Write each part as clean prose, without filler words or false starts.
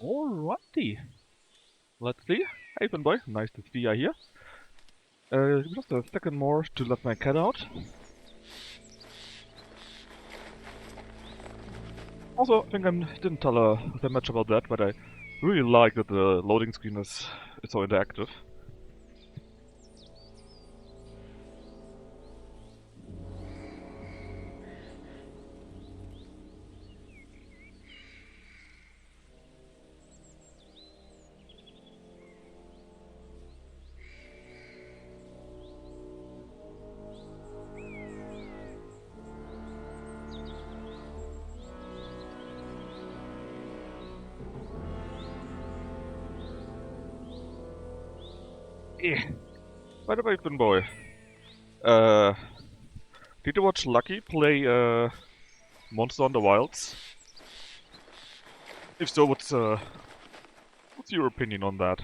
Alrighty. Let's see. Hey, boy, nice to see you here. Just a second more to let my cat out. Also, I think I didn't tell that much about that, but I really like that the loading screen is so interactive. Yeah. By the way, boy, did you watch Lucky play Monster on the Wilds? If so, what's your opinion on that?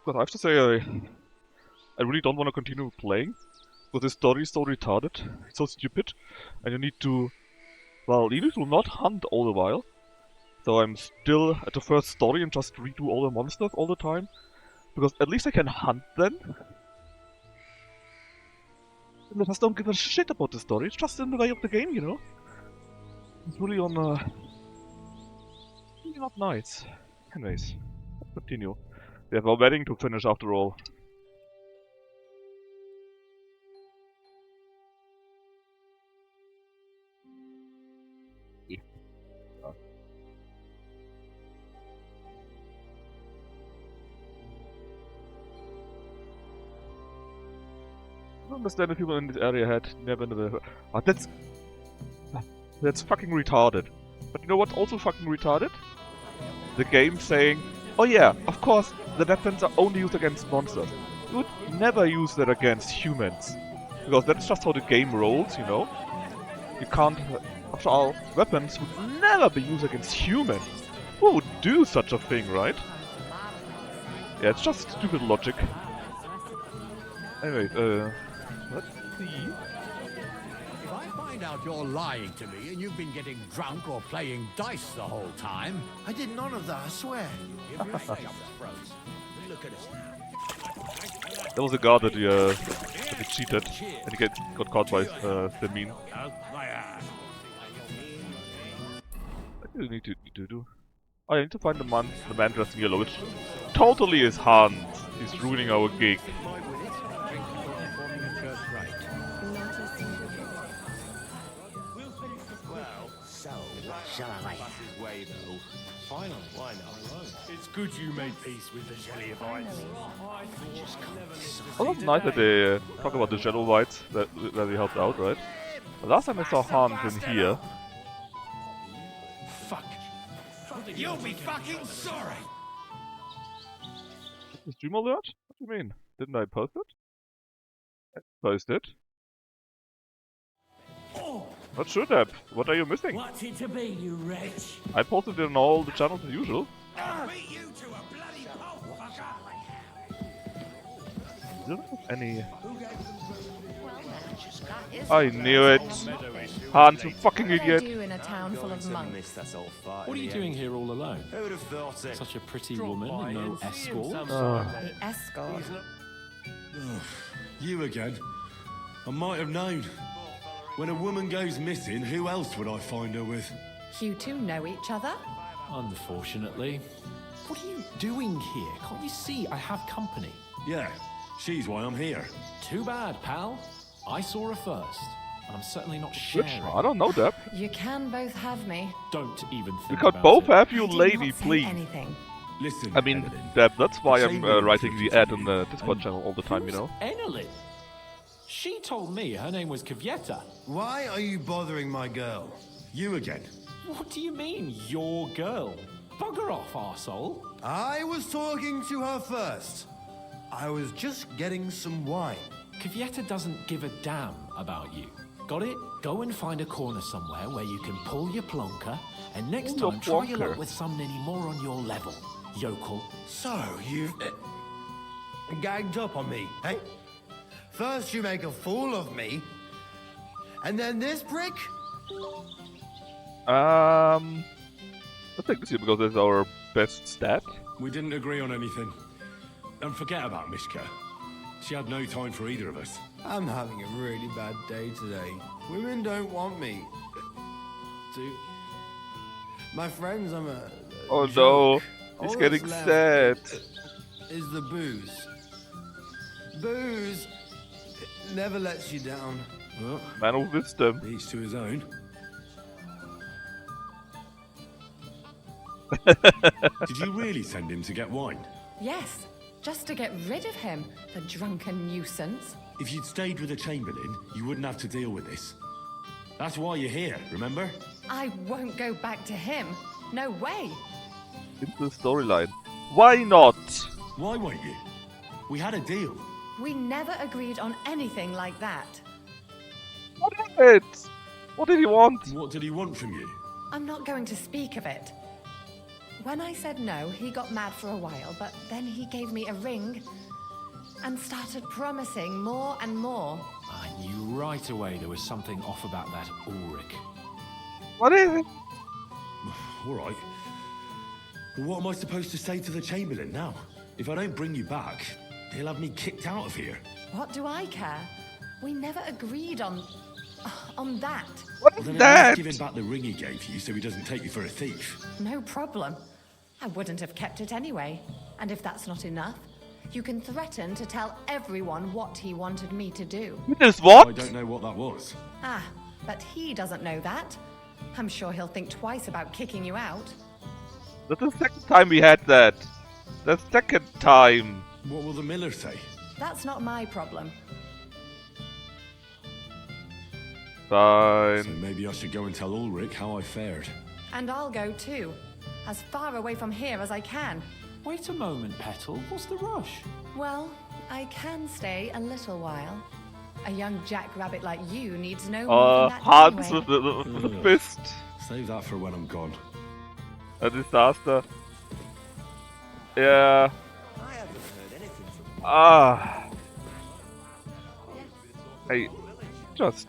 Because I have to say, I really don't want to continue playing, because this story is so retarded, it's so stupid, and you need to not hunt all the while. So I'm still at the first story and just redo all the monsters all the time, because at least I can hunt them. And I just don't give a shit about the story, it's just in the way of the game, you know? It's really really not nice. Anyways, let's continue. We have our wedding to finish after all. I don't understand if people in this area had never that's fucking retarded. But you know what's also fucking retarded? The game saying, oh yeah, of course, the weapons are only used against monsters. You would never use that against humans. Because that's just how the game rolls, you know? You can't... After all, weapons would never be used against humans. Who would do such a thing, right? Yeah, it's just stupid logic. Anyway, let's see. If I find out you're lying to me and you've been getting drunk or playing dice the whole time... I did none of that, I swear. Give your face froze. Look at us now. There was a guard that he cheated, and he got caught by the meme. What do you need to do? Oh, I need to find the man dressed in yellow, which totally is Hans. He's ruining our gig. Shall I? Finally, why not? It's good you made peace with the jelly of ice. Oh, that's nice that they talk about the Shadow Whites that they helped out, right? The last time I saw Hans in here. Fuck. You'll be fucking sorry! The stream alert? What do you mean? Didn't I post it? I posted. What should have? What are you missing? What's it to be, you wretch? I posted it on all the channels as usual. I'll beat you to a bloody pulp, fucker! Is there any... I knew it! Hans, you fucking idiot! Do in a town full of monks. What are you doing here all alone? Who would have thought it? Such a pretty woman and no escort. The escort. You again? I might have known. When a woman goes missing, who else would I find her with? You two know each other? Unfortunately. What are you doing here? Can't you see I have company? Yeah, she's why I'm here. Too bad, pal. I saw her first. And I'm certainly not sharing. I don't know that. You can both have me. Don't even think You can about both it. have you, I did lady, not say please. anything. Listen, I mean, Evelyn, that's why I'm Same with writing the the ad in the Discord channel all the time, you know? Enelin. She told me her name was Kvyeta. Why are you bothering my girl? you again. What do you mean, your girl? Bugger off, arsehole. I was talking to her first. I was just getting some wine. Kvyeta doesn't give a damn about you. Got it? Go and find a corner somewhere where you can pull your plonker, and next Pull your time try your plonker. luck with somebody more on your level, yokel. So, you've gagged up on me, eh? First you make a fool of me, and then this prick? I think this is because it's our best stat. We didn't agree on anything. And forget about Mishka. She had no time for either of us. I'm having a really bad day today. Women don't want me. My friends, I'm a Oh joke. no, he's All getting that's sad. left is the booze. Booze never lets you down. Well, Man of wisdom. each to his own. Did you really send him to get wine? Yes, just to get rid of him, the drunken nuisance. If you'd stayed with the Chamberlain, you wouldn't have to deal with this. That's why you're here, remember? I won't go back to him. No way. Into the storyline. Why not? Why won't you? We had a deal. We never agreed on anything like that. What is it? What did he want? What did he want from you? I'm not going to speak of it. When I said no, he got mad for a while, but then he gave me a ring and started promising more and more. I knew right away there was something off about that Ulrich. What is it? All right. Well, what am I supposed to say to the Chamberlain now? If I don't bring you back, he'll have me kicked out of here. What do I care? We never agreed on that. What Well, is then at that? least give him back the ring he gave you so he doesn't take you for a thief. No problem. I wouldn't have kept it anyway. And if that's not enough, you can threaten to tell everyone what he wanted me to do. It is what? I don't know what that was. Ah, but he doesn't know that. I'm sure he'll think twice about kicking you out. That's the second time we had that. The second time. What will the miller say? That's not my problem. So Fine. maybe I should go and tell Ulrich how I fared. And I'll go too. As far away from here as I can. Wait a moment, Petal. What's the rush? Well, I can stay a little while. A young jackrabbit like you needs no more than that Hans anyway. with the fist. Save that for when I'm gone. A disaster. Yeah. Ah. Hey, just.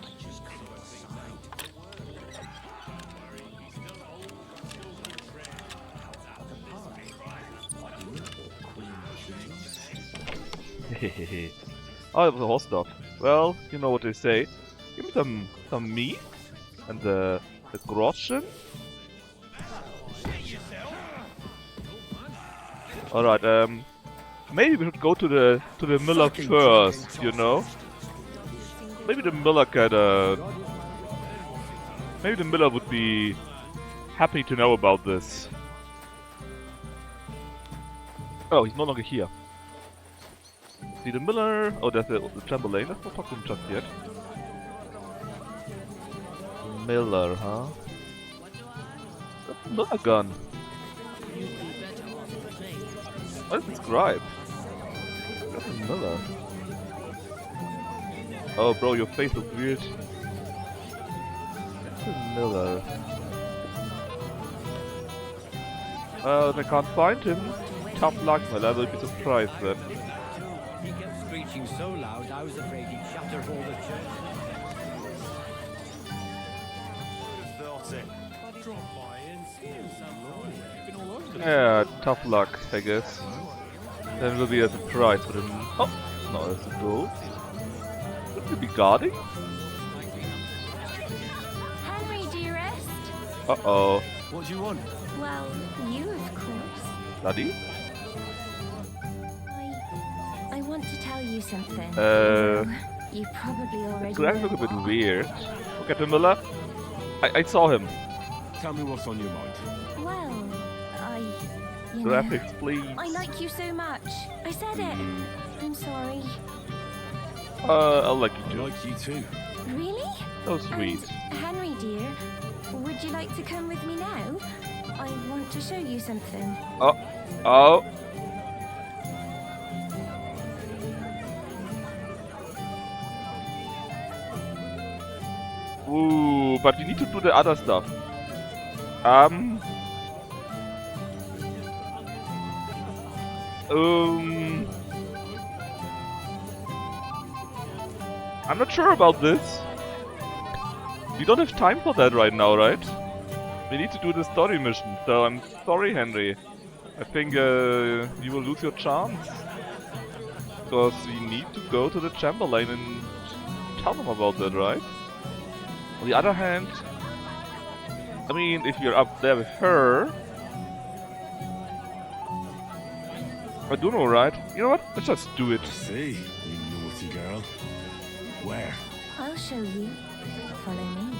Oh, it was a horse dog. Well, you know what they say. Give me some meat and the groschen. All right. Maybe we should go to the miller first. You know. Maybe the miller can. Maybe the miller would be happy to know about this. Oh, he's no longer here. See the miller. Oh, there's the trampoline. Let's not talk to him just yet. Miller, huh? That's another gun. What is this scribe? That's a miller. Oh, bro, your face looks weird. That's a miller. I can't find him. Tough luck, well, I will be surprised then. He kept screeching so loud, I was afraid he'd shatter all the church. Yeah, tough luck, I guess. Then will be a surprise for him. Oh, no, it's a ghost. Should we be guarding? Henry, dearest. Uh-oh. What do you want? Well, you, of course. Bloody? I want to tell you something. You probably already Greg know look a bit what. weird. Look at the Miller. I saw him. Tell me what's on your mind. Well, you know, Graphics, please. I like you so much. I said it. I'm sorry. I like you I too. like you too. Really? So sweet. And Henry, dear, would you like to come with me now? I want to show you something. Oh. Ooh, but we need to do the other stuff. I'm not sure about this. We don't have time for that right now, right? We need to do the story mission, so I'm sorry, Henry. I think you will lose your chance. Because we need to go to the Chamberlain and tell them about that, right? On the other hand, I mean, if you're up there with her... I don't know, right? You know what? Let's just do it. I see, you naughty girl. Where? I'll show you. Follow me.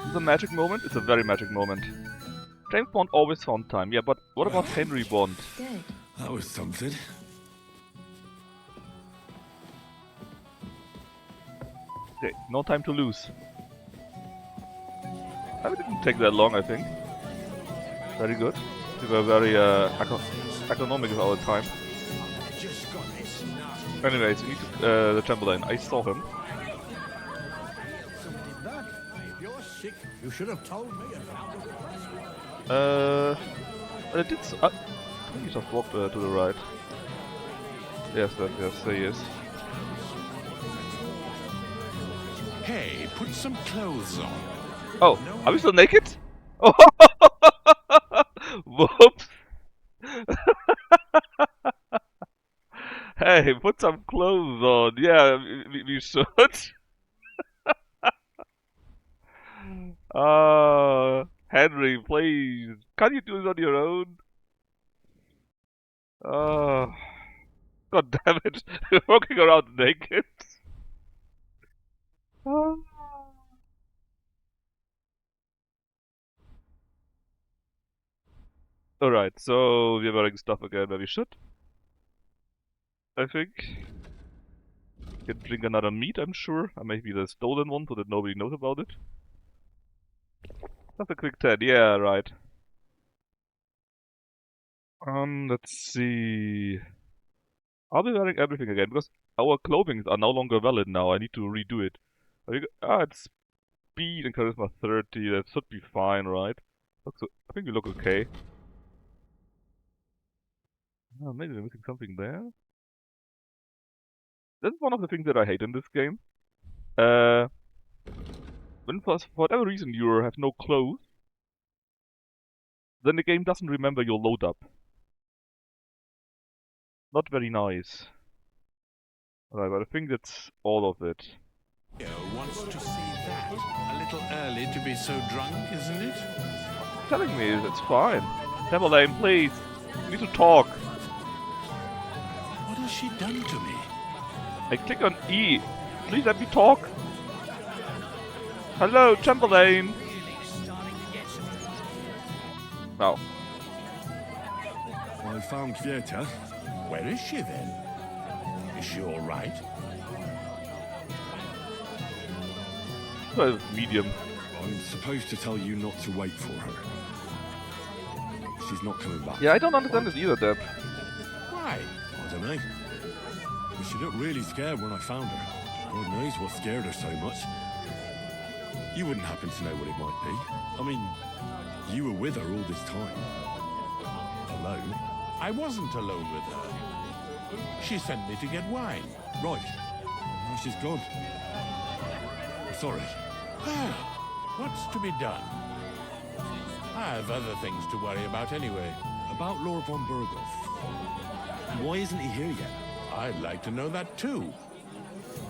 It's a magic moment? It's a very magic moment. James Bond always found time, yeah, but what about Henry Bond? Good. That was something. Okay, no time to lose. That didn't take that long, I think. Very good. We were very economic with our time. Anyways, we need to, the Chamberlain. I saw him. If you're sick, you should have told me about it. But I did. I think he just walked to the right. Yes, yes, there he is. Hey, put some clothes on. Oh, are we still naked? Oh, whoops! Hey, put some clothes on. Yeah, we should. Henry, please. Can't you do it on your own? God damn it. We're walking around naked. Alright, so we're wearing stuff again where we should. I think. Can drink another meat, I'm sure. Or maybe the stolen one so that nobody knows about it. That's a quick 10, yeah, right. Let's see. I'll be wearing everything again because our clothing are no longer valid now. I need to redo it. It's speed and charisma 30. That should be fine, right? I think we look okay. Oh, maybe we're missing something there. This is one of the things that I hate in this game. When for whatever reason you have no clothes, then the game doesn't remember your load up. Not very nice. Alright, but I think that's all of it. Wants to see that. A little early to be so drunk, isn't it? Telling me it's fine. Chamberlain, please. We need to talk. What has she done to me? I click on E. Please let me talk. Hello, Chamberlain. Now. I found Kvieta. Where is she then? Is she all right? Well, medium. I'm supposed to tell you not to wait for her. She's not coming back. Yeah, I don't understand this either, Deb. Why? I don't know. But she looked really scared when I found her. God knows what scared her so much. You wouldn't happen to know what it might be. I mean, you were with her all this time. Alone. I wasn't alone with her. She sent me to get wine. Right. Now she's gone. I'm sorry. Well, what's to be done? I have other things to worry about anyway. About Lord von Burgos. Why isn't he here yet? I'd like to know that too.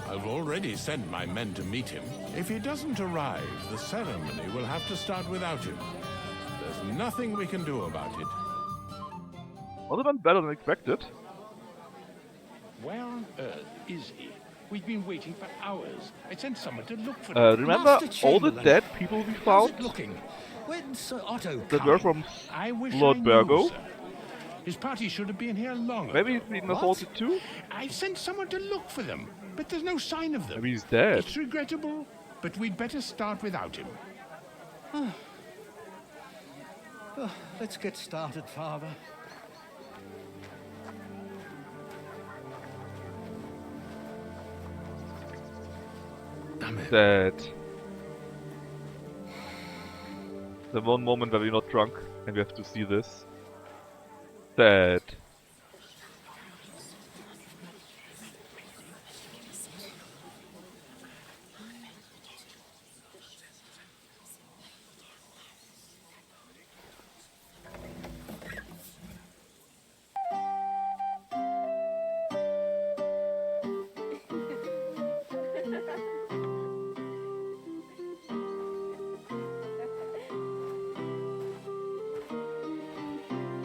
I've already sent my men to meet him. If he doesn't arrive, the ceremony will have to start without him. There's nothing we can do about it. Well, it went better than expected. Where on earth is he? We've been waiting for hours. I sent someone to look for him. Remember Master all the Chamberlain, dead people we How's found? it looking? When's Sir Otto That were coming? from I wish Lord I knew, Burgo? sir. His party should have been here long ago. Maybe he's been assaulted too? I sent someone to look for them, but there's no sign of them. Maybe he's dead. It's regrettable, but we'd better start without him. Let's get started, Father. Damn it. Dead. The one moment where we're not drunk and we have to see this. Dead.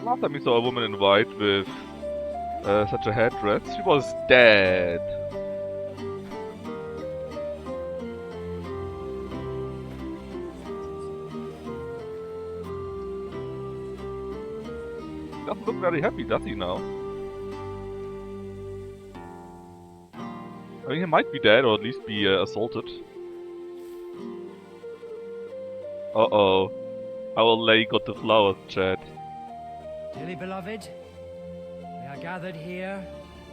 Last time we saw a woman in white with such a headdress, she was dead. Doesn't look very happy, does he now? I mean, he might be dead or at least be assaulted. Uh-oh. Our lady got the flowers, Chad. Dearly beloved, we are gathered here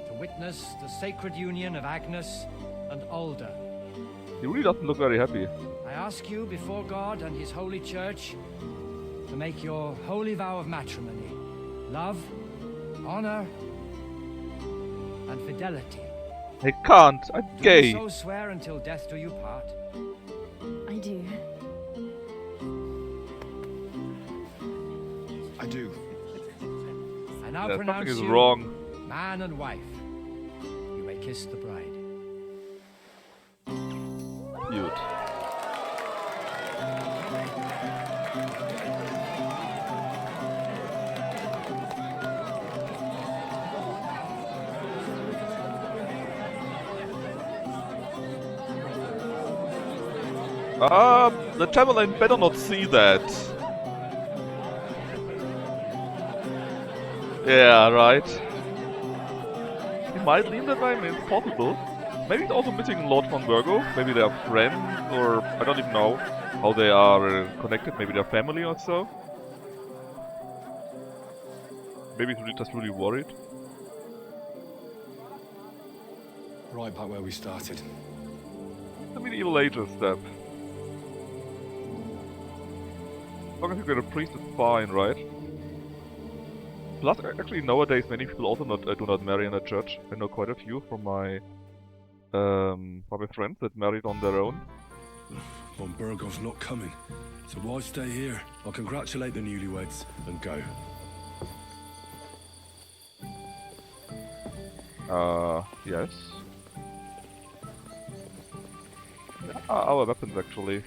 to witness the sacred union of Agnes and Alda. He really doesn't look very happy. I ask you before God and his holy church to make your holy vow of matrimony. Love, honor, and fidelity. I can't, I'm Do gay. you so swear until death do you part? I do. I do. I now Yeah, pronounce something is you wrong. man and wife. You may kiss the bride. Cute. The Chamberlain better not see that. Yeah, right. He might leave that way, maybe it's possible. Maybe he's also missing Lord von Virgo. Maybe they're friends, or I don't even know how they are connected. Maybe they're family or so. Maybe he's just really worried. Right back where we started. The medieval ages step. As long as you get a priest, it's fine, right? Plus, actually nowadays many people also do not marry in a church. I know quite a few from my friends that married on their own. Von Burgo's not coming, so why stay here? I'll congratulate the newlyweds and go. Yes. Our weapons actually.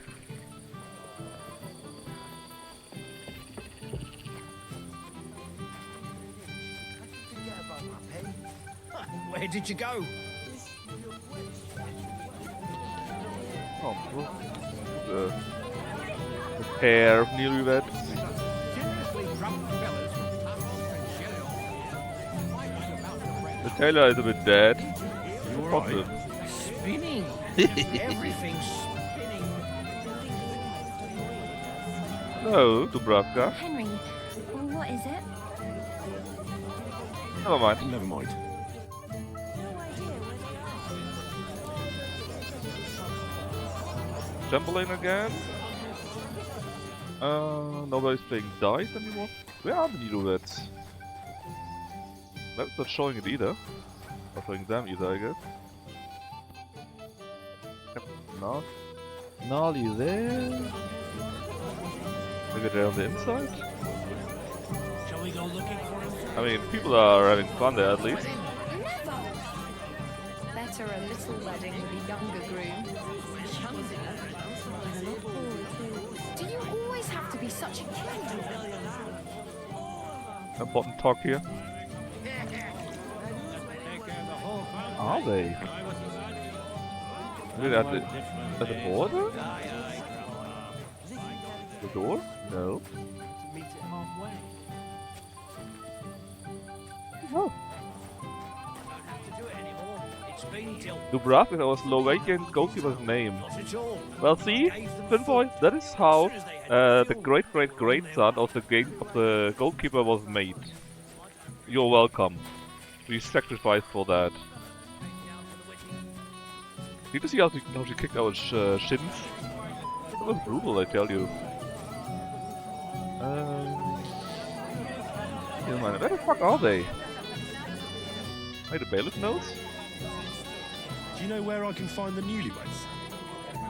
Where did you go? Oh, cool. The pair of newlyweds. The tailor is a bit dead. What's it? Spinning. Everything's spinning. Hello, Dubravka. Henry, what is it? Never mind. Never mind. Chamberlain again. Nobody's playing dice anymore. Where are the newlyweds? That's not showing it either. Not showing them either, I guess. Yep, not. Nolly there. Maybe they're on the inside? Shall we go looking for him? I mean, people are having fun there at least. Better a little wedding with a younger groom. Do you always have to be such a kid? Important talk here. Are they? Maybe at the border? The door? No. Oh. Dubravka was Slovakian goalkeeper's name. Well, see, Finboy, that is how the great-great-great-son of the goalkeeper was made. You're welcome. We sacrificed for that. Did you see how she kicked our shins? That was brutal, I tell you. Where the fuck are they? Wait, the bailiff knows? Do you know where I can find the newlyweds?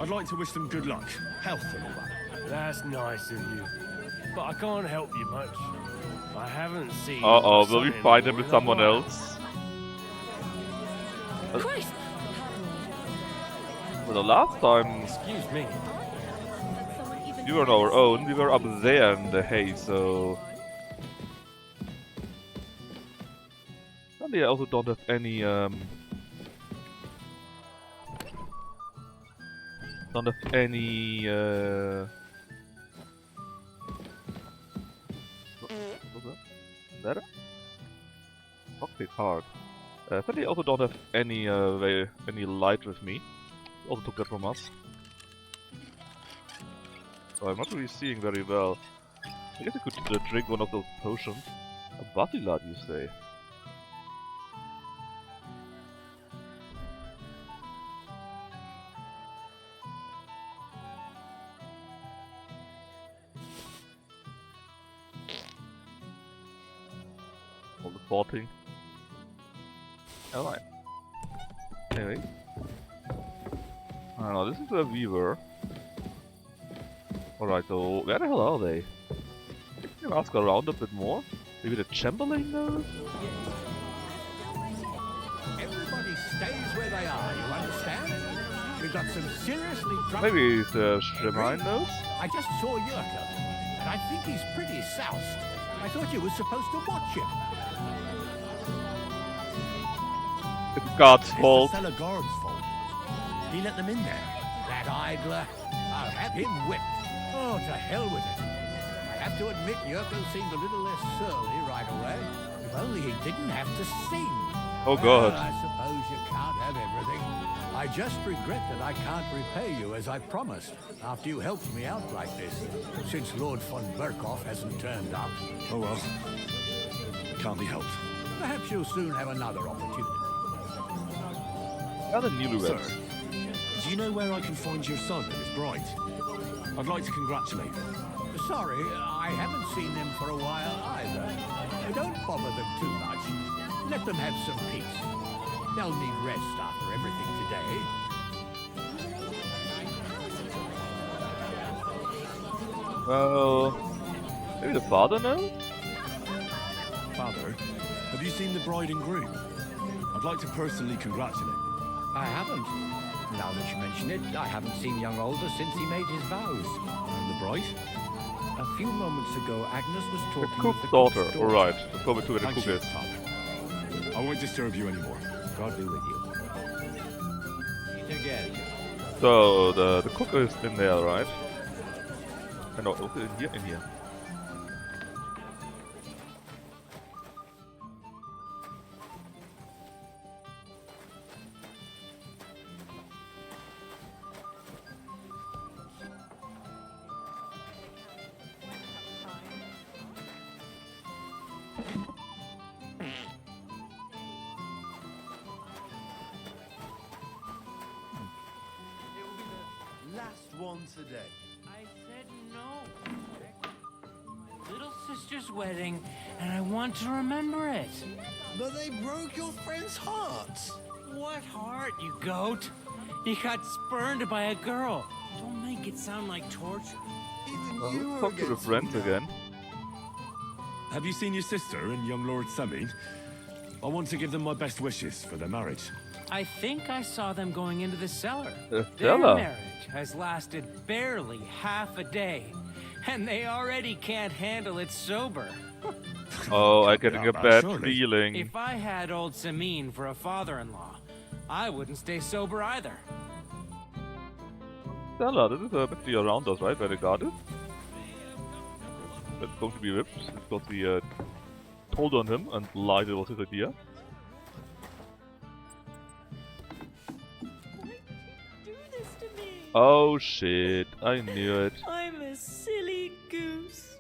I'd like to wish them good luck, health and all that. That's nice of you, but I can't help you much. I haven't seen. Uh-oh, will we find him with someone else? Christ! Well, the last time Excuse me. we were on our own, we were up there in the hay, so... Sadly, I also don't have any what's that? Ladder? Cockpit hard. Sadly, I also don't have any any light with me. Also took that from us. So I'm not really seeing very well. I guess I could drink one of those potions. A body light, you say? All the sorting. Alright. Anyway. I don't know, this is where we were. Alright, so where the hell are they? Can I ask around a bit more? Maybe the Chamberlain knows? Everybody stays where they are, you understand? We've got some seriously drunk... Maybe the Shremine knows? I just saw Yurko, and I think he's pretty soused. I thought you were supposed to watch him. It's Guard's fault. It's the cellar guard's fault. He let them in there. That idler. I'll have him whipped. Oh, to hell with it. I have to admit, Yurko seemed a little less surly right away. If only he didn't have to sing. Oh God. Well, I suppose you can't have everything. I just regret that I can't repay you as I promised, after you helped me out like this, since Lord von Berkhoff hasn't turned up. Oh well. Can't be helped. Perhaps you'll soon have another opportunity. Other newlyweds. Sir, do you know where I can find your son and his bride? I'd like to congratulate them. Sorry, I haven't seen them for a while either. Don't bother them too much. Let them have some peace. They'll need rest after everything today. Well, maybe the father knows? Father, have you seen the bride and groom? I'd like to personally congratulate them. I haven't. Now that you mention it, I haven't seen young Alder since he made his vows. And the bride? A few moments ago, Agnes was The talking cook's with the daughter. cook's Alright, let's go to where the Thank cook you, is. Father. I won't disturb you anymore. God be with you. Eat again. So, the cook is in there, right? No, okay, in here, in here. Last one today. I said no. My little sister's wedding, and I want to remember it. But they broke your friend's heart. What heart, you goat? He got spurned by a girl. Don't make it sound like torture. Even Well, you let's were talk to the against friends me now. again. Have you seen your sister and young Lord Semin? I want to give them my best wishes for their marriage. I think I saw them going into the cellar. The Their cellar? marriage has lasted barely half a day, and they already can't handle it sober. Oh, I'm getting a Not bad surely. feeling. If I had old Samin for a father-in-law, I wouldn't stay sober either. Stella, this is basically around us, right? Where the guard is? That's going to be ripped because we told on him and lied it was his idea. Do this to me. Oh shit, I knew it. I'm a silly goose.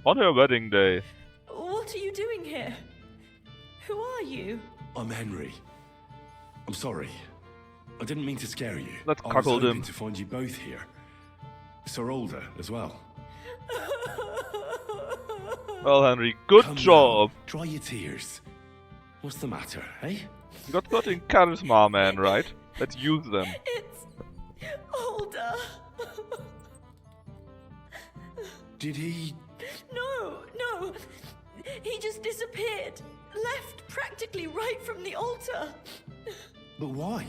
On her wedding day. What are you doing here? Who are you? I'm Henry. I'm sorry. I didn't mean to scare you. Let's I was cuckold hoping him. to find you both here. Sir Alder as well. Well, Henry, good Come job. now, dry your tears. What's the matter, eh? You got 13 charisma, man, right? Let's use them. It's older. Did he... No. He just disappeared. Left practically right from the altar. But why?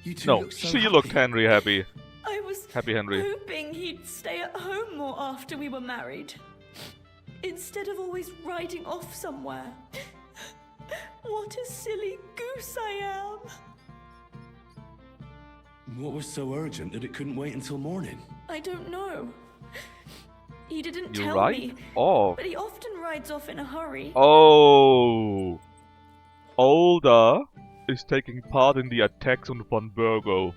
You two No, look so she happy. looked Henry happy. I was Happy Henry. hoping he'd stay at home more after we were married. instead of always riding off somewhere. What a silly goose I am. What was so urgent that it couldn't wait until morning? I don't know. He didn't You tell right? me, Oh. but he often rides off in a hurry. Oh. Older is taking part in the attacks on Von Burgo.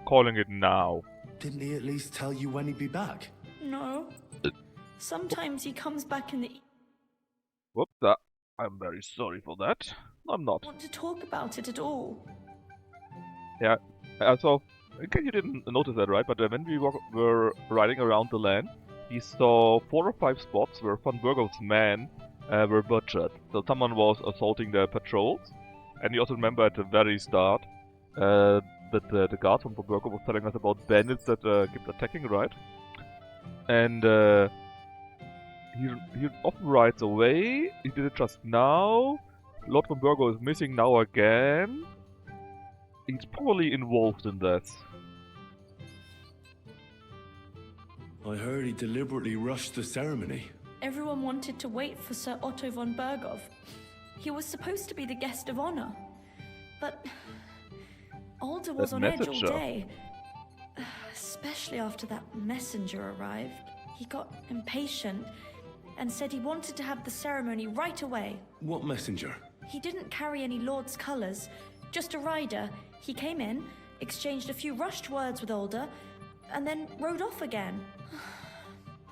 Calling it now. Didn't he at least tell you when he'd be back? No. Sometimes he comes back in the Whoops, I'm very sorry for that. I'm not. want to talk about it at all. Yeah, so, in case you didn't notice that, right? But when we were riding around the land, we saw 4 or 5 spots where Von Burgo's men were butchered. So someone was assaulting their patrols. And you also remember at the very start that the guard from Von Burgo was telling us about bandits that kept attacking, right? And he often rides away. He did it just now. Lord Von Burgo is missing now again. He's probably involved in this. I heard he deliberately rushed the ceremony. Everyone wanted to wait for Sir Otto von Bergov. He was supposed to be the guest of honor. But Alder was on edge all day. Especially after that messenger arrived. He got impatient and said he wanted to have the ceremony right away. What messenger? He didn't carry any lord's colours, just a rider. He came in, exchanged a few rushed words with Alder, and then rode off again.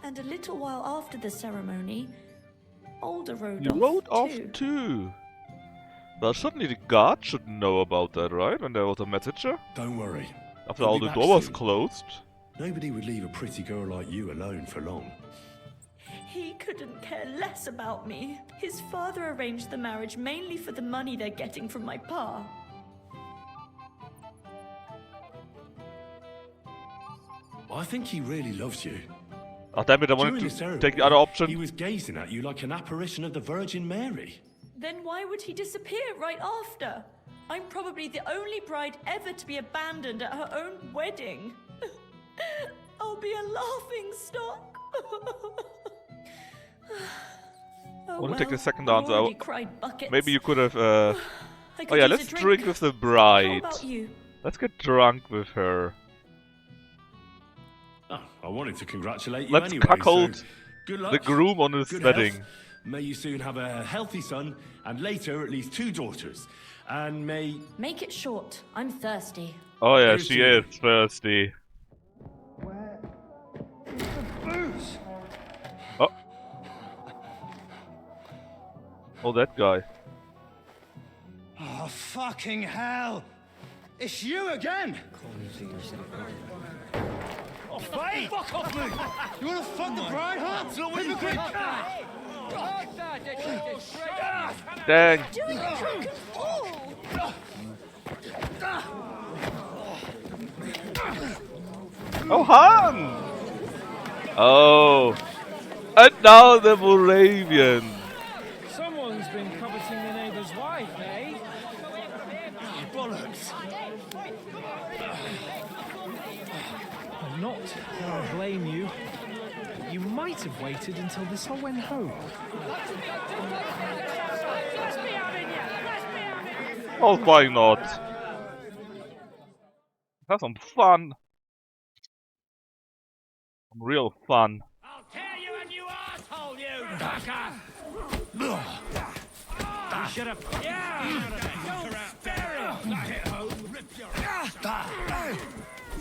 And a little while after the ceremony, Alder rode off. He rode off too. Well, certainly the guard should know about that, right? When there was a messenger? Don't worry. After all, the door was closed. Nobody would leave a pretty girl like you alone for long. He couldn't care less about me. His father arranged the marriage mainly for the money they're getting from my pa. I think he really loves you. Oh, damn it, I wanted to take the other option. He was gazing at you like an apparition of the Virgin Mary. Then why would he disappear right after? I'm probably the only bride ever to be abandoned at her own wedding. I'll be a laughing stock. I want to take the second answer. Cried buckets. Maybe you could have. I Oh could yeah, use a let's drink with the How bride. about you? Let's get drunk with her. Oh, I wanted to congratulate you Let's anyway. cuckold So good luck, the groom on his good wedding. health. May you soon have a healthy son, and later at least 2 daughters. And may... Make it short. I'm thirsty. Oh yeah, Here's she to is thirsty. Booze! Oh. Oh, that guy. Oh, fucking hell! It's you again! Oh, hey! Fuck off me! You wanna fuck the bride, huh? So what you think? Dang. Doing a drunken fool! Oh, Han! Oh. And now the Moravian. Someone's been coveting the neighbour's wife, eh? Bollocks! I'm not gonna blame you. You might have waited until this all went home. Oh, why not? Have some fun. Some real fun. I'll tear you a new asshole, you fucker! You should have. Yeah! Don't spare him!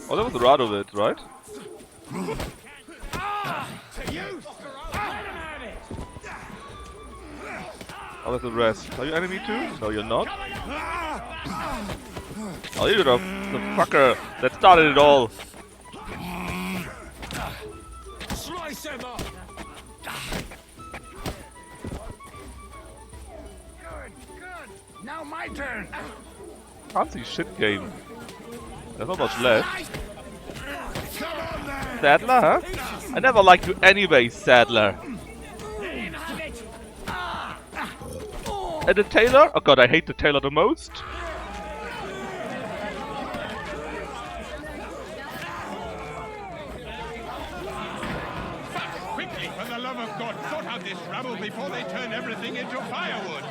Oh, that was Radovid, right? Oh, that's the rest. Are you enemy too? No, you're not. Oh, you're the fucker that started it all. Slice him up! Good. Now my turn. Can't see shit game. There's not much left. Sadler, huh? I never liked you anyway, Sadler. And the tailor? Oh god, I hate the tailor the most. Quickly, for the love of God, sort out this turn everything into firewood.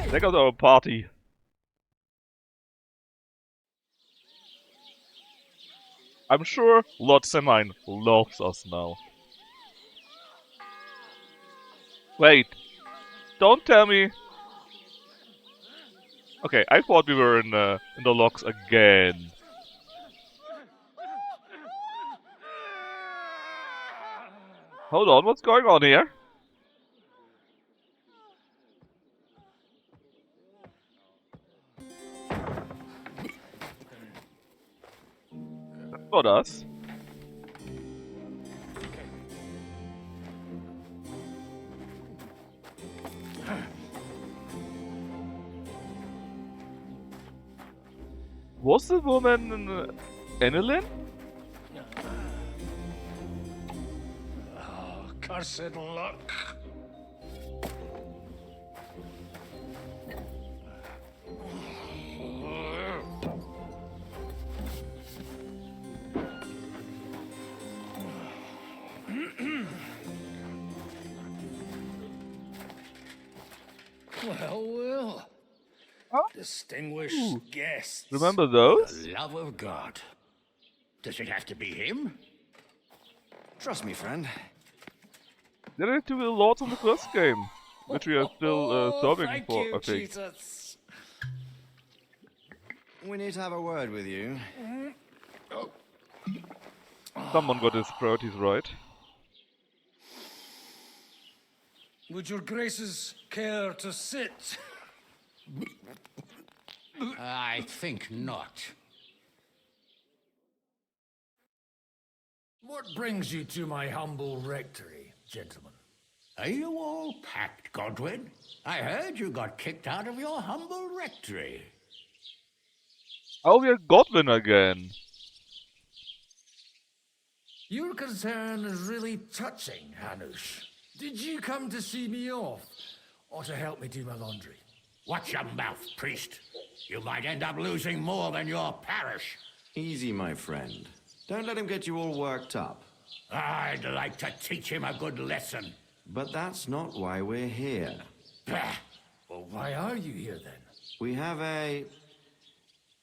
There goes our party. I'm sure Lord Samine loves us now. Wait, don't tell me. Okay, I thought we were in the logs again. Hold on, what's going on here? That's not us. Was the woman Annelyn? Oh, cursed luck. Well. Distinguished guests. Remember those? For the love of God. Does it have to be him? Trust me, friend. There are two lords on the first game, which we are still serving for, I think. Jesus. We need to have a word with you. Someone got his priorities right. Would your graces care to sit? I think not. What brings you to my humble rectory, gentlemen? Are you all packed, Godwin? I heard you got kicked out of your humble rectory. Oh, we are Godwin again. Your concern is really touching, Hanush. Did you come to see me off, or to help me do my laundry? Watch your mouth, priest. You might end up losing more than your parish. Easy, my friend. Don't let him get you all worked up. I'd like to teach him a good lesson. But that's not why we're here. Bah. Well, why are you here then? We have a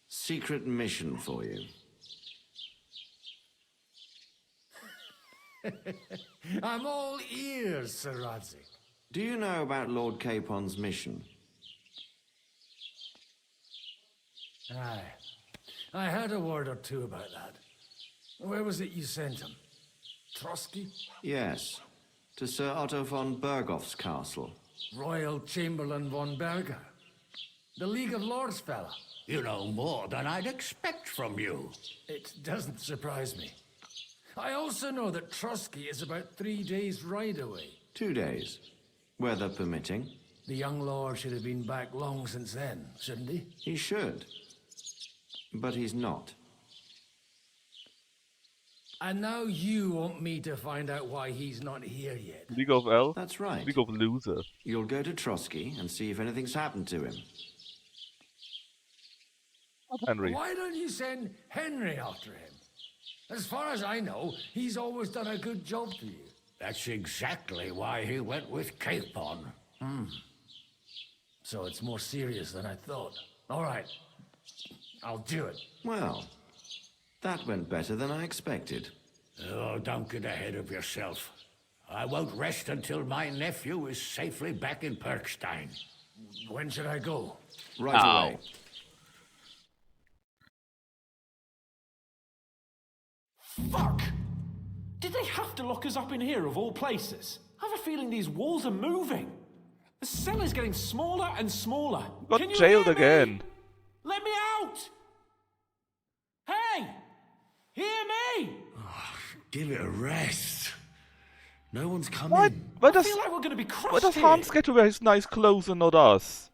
secret mission for you. I'm all ears, Sir Radzik. Do you know about Lord Capon's mission? Aye. I had a word or two about that. Where was it you sent him? Trotsky? Yes, to Sir Otto von Bergoff's castle. Royal Chamberlain von Berger. The League of Lords fella. You know more than I'd expect from you. It doesn't surprise me. I also know that Trotsky is about 3 days' ride away. 2 days, weather permitting. The young lord should have been back long since then, shouldn't he? He should. But he's not. And now you want me to find out why he's not here yet. League of L? That's right. League of Loser. You'll go to Trotsky and see if anything's happened to him. Henry. Why don't you send Henry after him? As far as I know, he's always done a good job for you. That's exactly why he went with Capon. So it's more serious than I thought. All right. I'll do it. Well, that went better than I expected. Oh, don't get ahead of yourself. I won't rest until my nephew is safely back in Perkstein. When should I go? Right away. Fuck! Did they have to lock us up in here of all places? I have a feeling these walls are moving. The cell is getting smaller and smaller. Got Can you jailed hear me? again. Let me out! Hey! Hear me! Give it a rest. No one's coming. Why I does, feel like we're going to be crushed why does here. Hans get to wear his nice clothes and not us?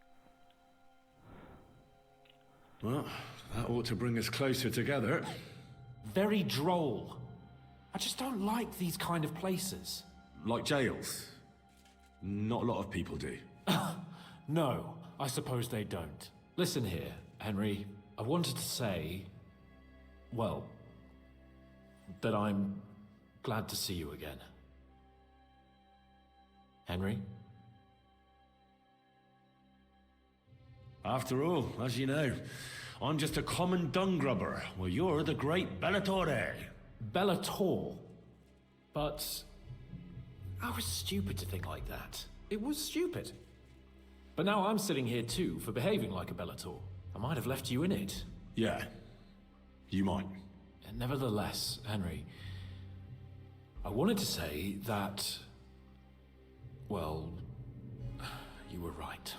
Well, that ought to bring us closer together. Very droll. I just don't like these kind of places. Like jails. Not a lot of people do. No, I suppose they don't. Listen here, Henry. I wanted to say, well, that I'm glad to see you again. Henry? After all, as you know, I'm just a common dung grubber, while you're the great Bellatore. Bellator? But I was stupid to think like that. It was stupid. But now I'm sitting here too for behaving like a Bellator. I might have left you in it. Yeah, you might. And nevertheless, Henry, I wanted to say that, well, you were right.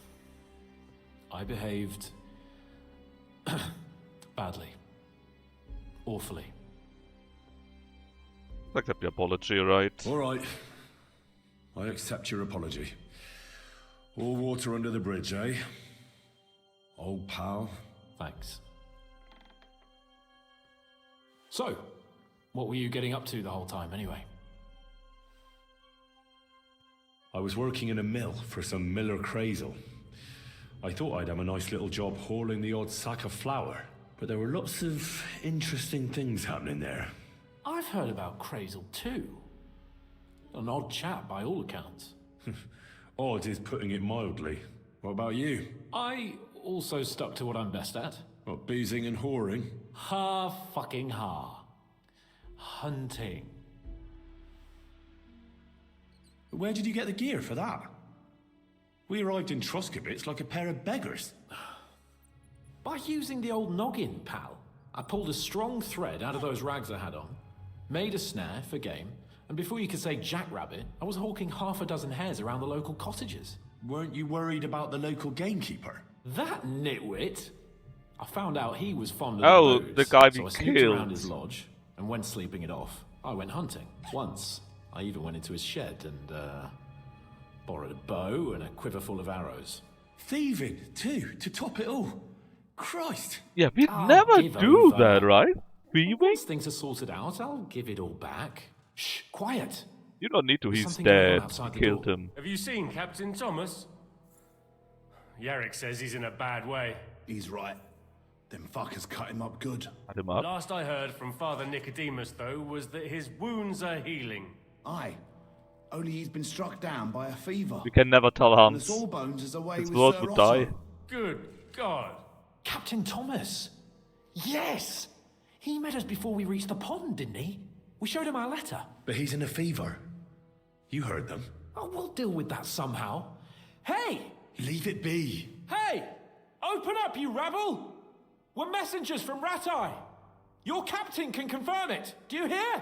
I behaved badly. Awfully. Accept the apology, right? All right. I accept your apology. All water under the bridge, eh? Old pal. Thanks. So, what were you getting up to the whole time, anyway? I was working in a mill for some Miller Crazel. I thought I'd have a nice little job hauling the odd sack of flour, but there were lots of interesting things happening there. I've heard about Crazel too. An odd chap by all accounts. Odd is putting it mildly. What about you? I also stuck to what I'm best at. What, boozing and whoring? Fucking hunting. Where did you get the gear for that? We arrived in Troskabits like a pair of beggars. By using the old noggin, pal. I pulled a strong thread out of those rags I had on, made a snare for game, and before you could say jackrabbit, I was hawking half a dozen hares around the local cottages. Weren't you worried about the local gamekeeper? That nitwit! I found out he was fond of Oh, the booze, the guy we so I snooped killed. around his lodge, and when sleeping it off, I went hunting. Once, I even went into his shed and, borrowed a bow and a quiver full of arrows. Thieving, too, to top it all. Christ! Yeah, we'd I'll never give do over. that, right? Thieving? Once things are sorted out, I'll give it all back. Shh, quiet! You don't need to, There's he's something going on dead. outside We the killed door. him. Have you seen Captain Thomas? Yarrick says he's in a bad way. He's right. Them fuckers cut him up good. Cut him up. Last I heard from Father Nicodemus, though, was that his wounds are healing. Aye. Only he's been struck down by a fever. We can never tell And the Hans. Sawbones is away His with lord Sir would Otto. die. Good God. Captain Thomas! Yes! He met us before we reached the pond, didn't he? We showed him our letter. But he's in a fever. You heard them. Oh, we'll deal with that somehow. Hey! Leave it be. Hey! Open up, you rabble! We're messengers from Ratai. Your captain can confirm it. Do you hear?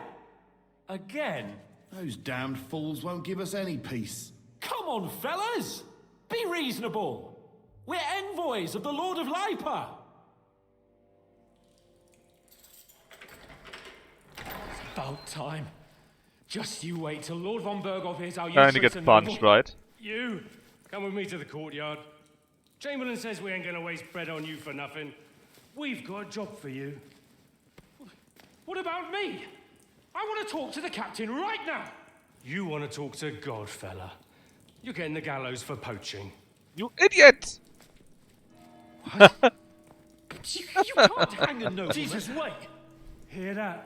Again? Those damned fools won't give us any peace. Come on, fellas! Be reasonable! We're envoys of the Lord of Lipa! It's about time. Just you wait till Lord von Berghoff hears how you And he treat gets a punched, noble. right? You, come with me to the courtyard. Chamberlain says we ain't gonna waste bread on you for nothing. We've got a job for you. What about me? I want to talk to the captain right now. You want to talk to God, fella. You're getting the gallows for poaching. You idiot! You can't hang a nobleman. Jesus, wait! Hear that?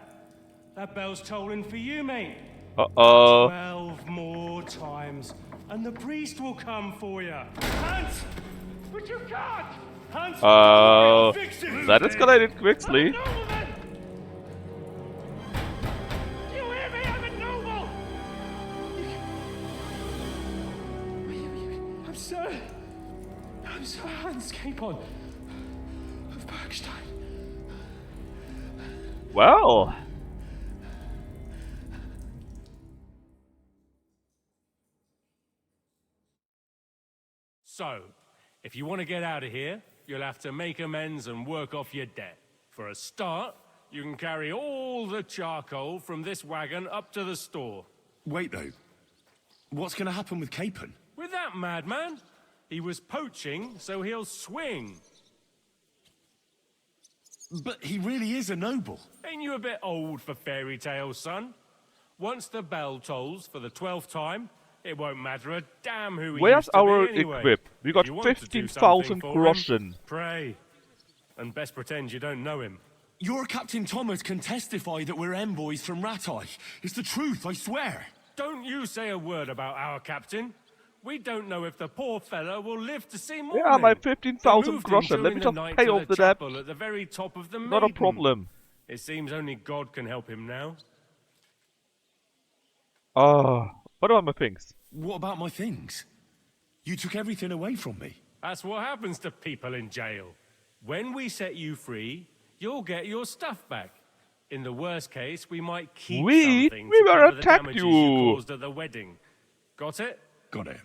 That bell's tolling for you, mate. Uh-oh. 12 more times, and the priest will come for you. Hans! But you can't! Hans! Oh, fix it! that escalated quickly. Nobleman! You hear me? I'm a noble! I'm Sir Hans Capon of Bergstein. Well. So, if you want to get out of here, you'll have to make amends and work off your debt. For a start, you can carry all the charcoal from this wagon up to the store. Wait, though. What's going to happen with Capon? With that madman, he was poaching, so he'll swing. But he really is a noble. Ain't you a bit old for fairy tales, son? Once the bell tolls for the 12th time, it won't matter a damn who he Where's used to our be anyway. equip? We got If you want to do 15,000 something for him, groschen. Pray. And best pretend you don't know him. Your Captain Thomas can testify that we're envoys from Ratai. It's the truth, I swear. Don't you say a word about our captain. We don't know if the poor fella will live to see morning. Yeah, my They 15,000 moved him groschen. Let during me the just night pay to off the the debt. chapel at the very top of the Not a Maiden. problem. It seems only God can help him now. What about my things? What about my things? You took everything away from me. That's what happens to people in jail. When we set you free, you'll get your stuff back. In the worst case, we might keep something We to were cover the attacked damages you. you caused at the wedding. Got it? Got it.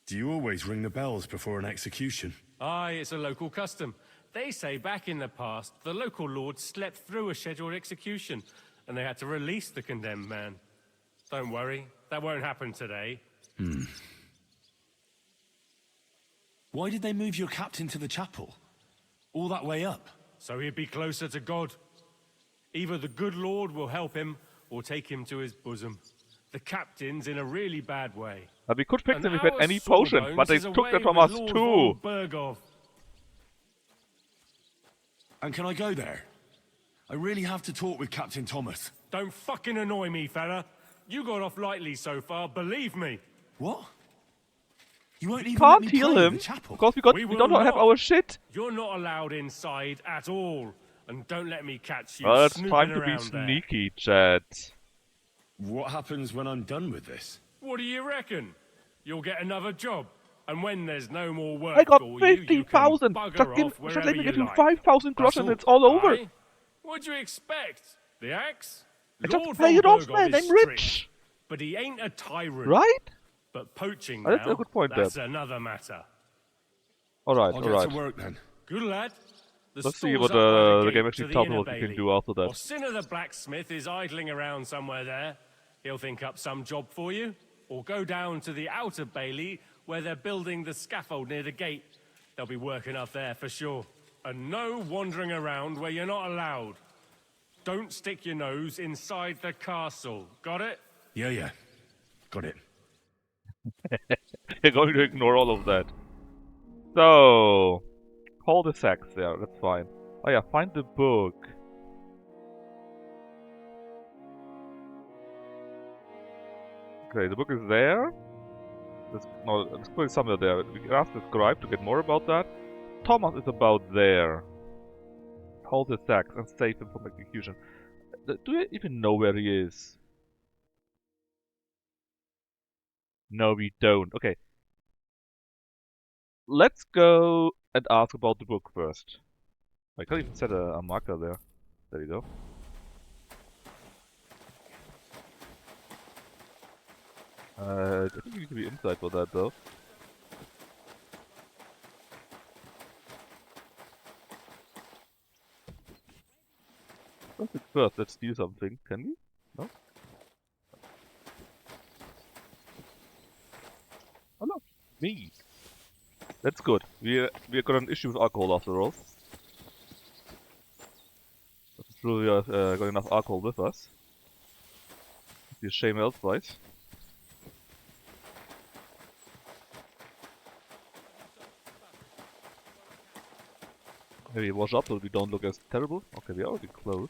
Do you always ring the bells before an execution? Aye, it's a local custom. They say back in the past, the local lord slept through a scheduled execution, and they had to release the condemned man. Don't worry, that won't happen today. Why did they move your captain to the chapel? All that way up? So he'd be closer to God. Either the good Lord will help him, or take him to his bosom. The captain's in a really bad way. We could fix And him if we had our any potion, Sawbones but they is took away that from with us Lord too. Bergov. And can I go there? I really have to talk with Captain Thomas. Don't fucking annoy me, fella. You got off lightly so far, believe me. What? You won't even Can't let me heal pray in him the chapel? because we will don't have not. our shit. You're not allowed inside at all. And don't let me catch you Well, it's snooping time to be around there. sneaky, Chad. What happens when I'm done with this? What do you reckon? You'll get another job. And when there's no more work I got for you, you can 50,000. bugger Just off wherever let me you get you like. 5,000 groschen and it's all over. Aye? What'd you expect? The axe? Just Lord pay von it off, Bergov man. is I'm strict, rich. but he ain't a tyrant. Right? But poaching That's now, a good point, that's Dad. another matter. Alright, I'll get alright. to work then. Good lad. The Let's see store's what up by the gate game to actually the tells me inner what we can bailey. do after that. Or Sinner the blacksmith is idling around somewhere there. He'll think up some job for you. Or go down to the outer bailey where they're building the scaffold near the gate. They'll be working up there for sure. And no wandering around where you're not allowed. Don't stick your nose inside the castle. Got it? Yeah. Got it. You're going to ignore all of that. So, cul-de-sacs there, that's fine. Oh yeah, find the book. Okay, the book is there. It's probably somewhere there. We can ask the scribe to get more about that. Thomas is about there. Cul-de-sacs and save him from execution. Do you even know where he is? No, we don't. Okay. Let's go and ask about the book first. I can't even set a marker there. There you go. I think you need to be inside for that though. First, let's do something. Can we? No? Oh no, me. That's good. We got an issue with alcohol after all. It's true we are got enough alcohol with us. It'd be a shame elsewise. Maybe wash up so we don't look as terrible. Okay, we are already close.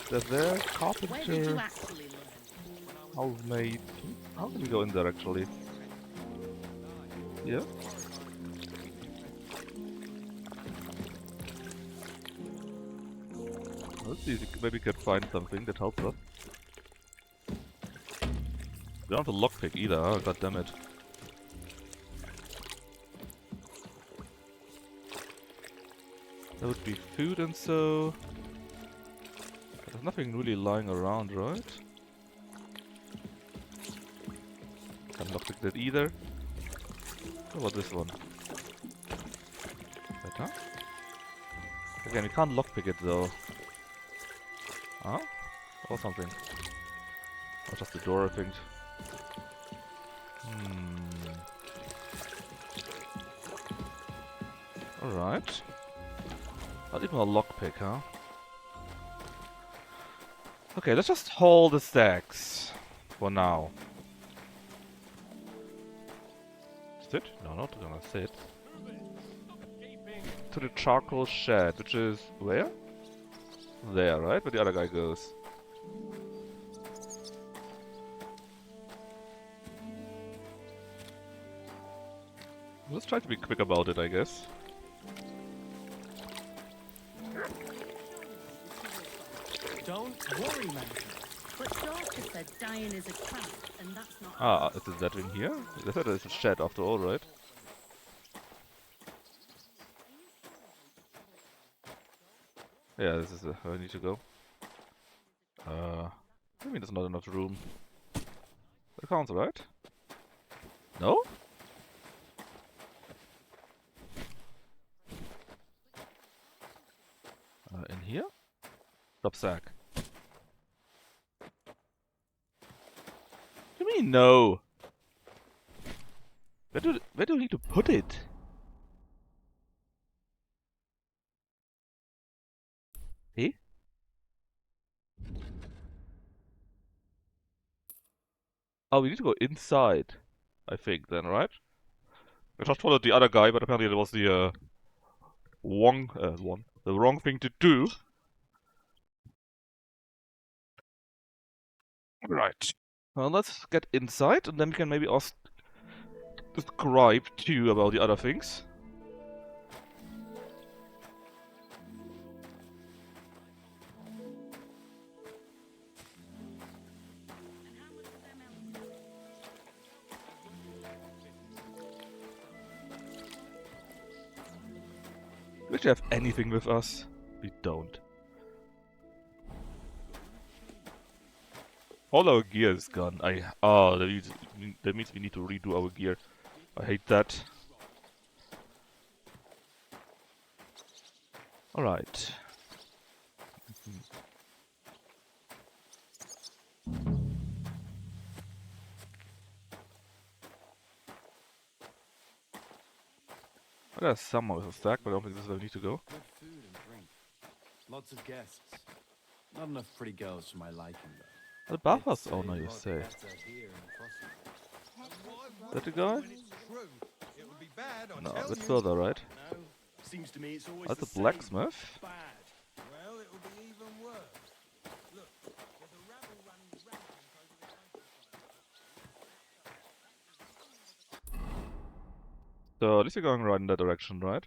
Is there carpenter? Housemaid. How can we go in there actually? Yeah? Let's see if we maybe can find something that helps us. We don't have a lockpick either, oh, god damn it. That would be food and so... There's nothing really lying around, right? Can't lockpick that either. What about this one? Better? Again, we can't lockpick it though. Huh? Or something. Or just the door, I think. Alright. Not even a lockpick, huh? Okay, let's just hold the stacks. For now. Sit? No, not gonna sit. To the charcoal shed, which is where? There, right? Where the other guy goes. Let's try to be quick about it, I guess. Don't worry, man. But Doctor said dying is a craft, and that's not... Ah, is it that in here? They said it's a shed after all, right? Yeah, this is where I need to go. I mean, there's not enough room. That counts, right? No? In here? Drop sack. What do you mean, no? Where do you need to put it? Eh? Oh, we need to go inside, I think, then, right? I just followed the other guy, but apparently it was the the wrong thing to do. Right. Well, let's get inside, and then we can maybe ask the scribe too about the other things. Do we actually have anything with us? We don't. All our gear is gone. That means we need to redo our gear. I hate that. Alright. There's some with a stack, but I don't think this is where we need to go. Good food and drink. Lots of guests. Not enough pretty girls for my liking, though. The bathhouse owner, you say? Is that the guy? No, a bit further, right? Seems to me it's always That's the a blacksmith. Bad. Well, it'll be even worse. Look, there's a rabble running rampant over the countryside. So at least we're going right in that direction, right?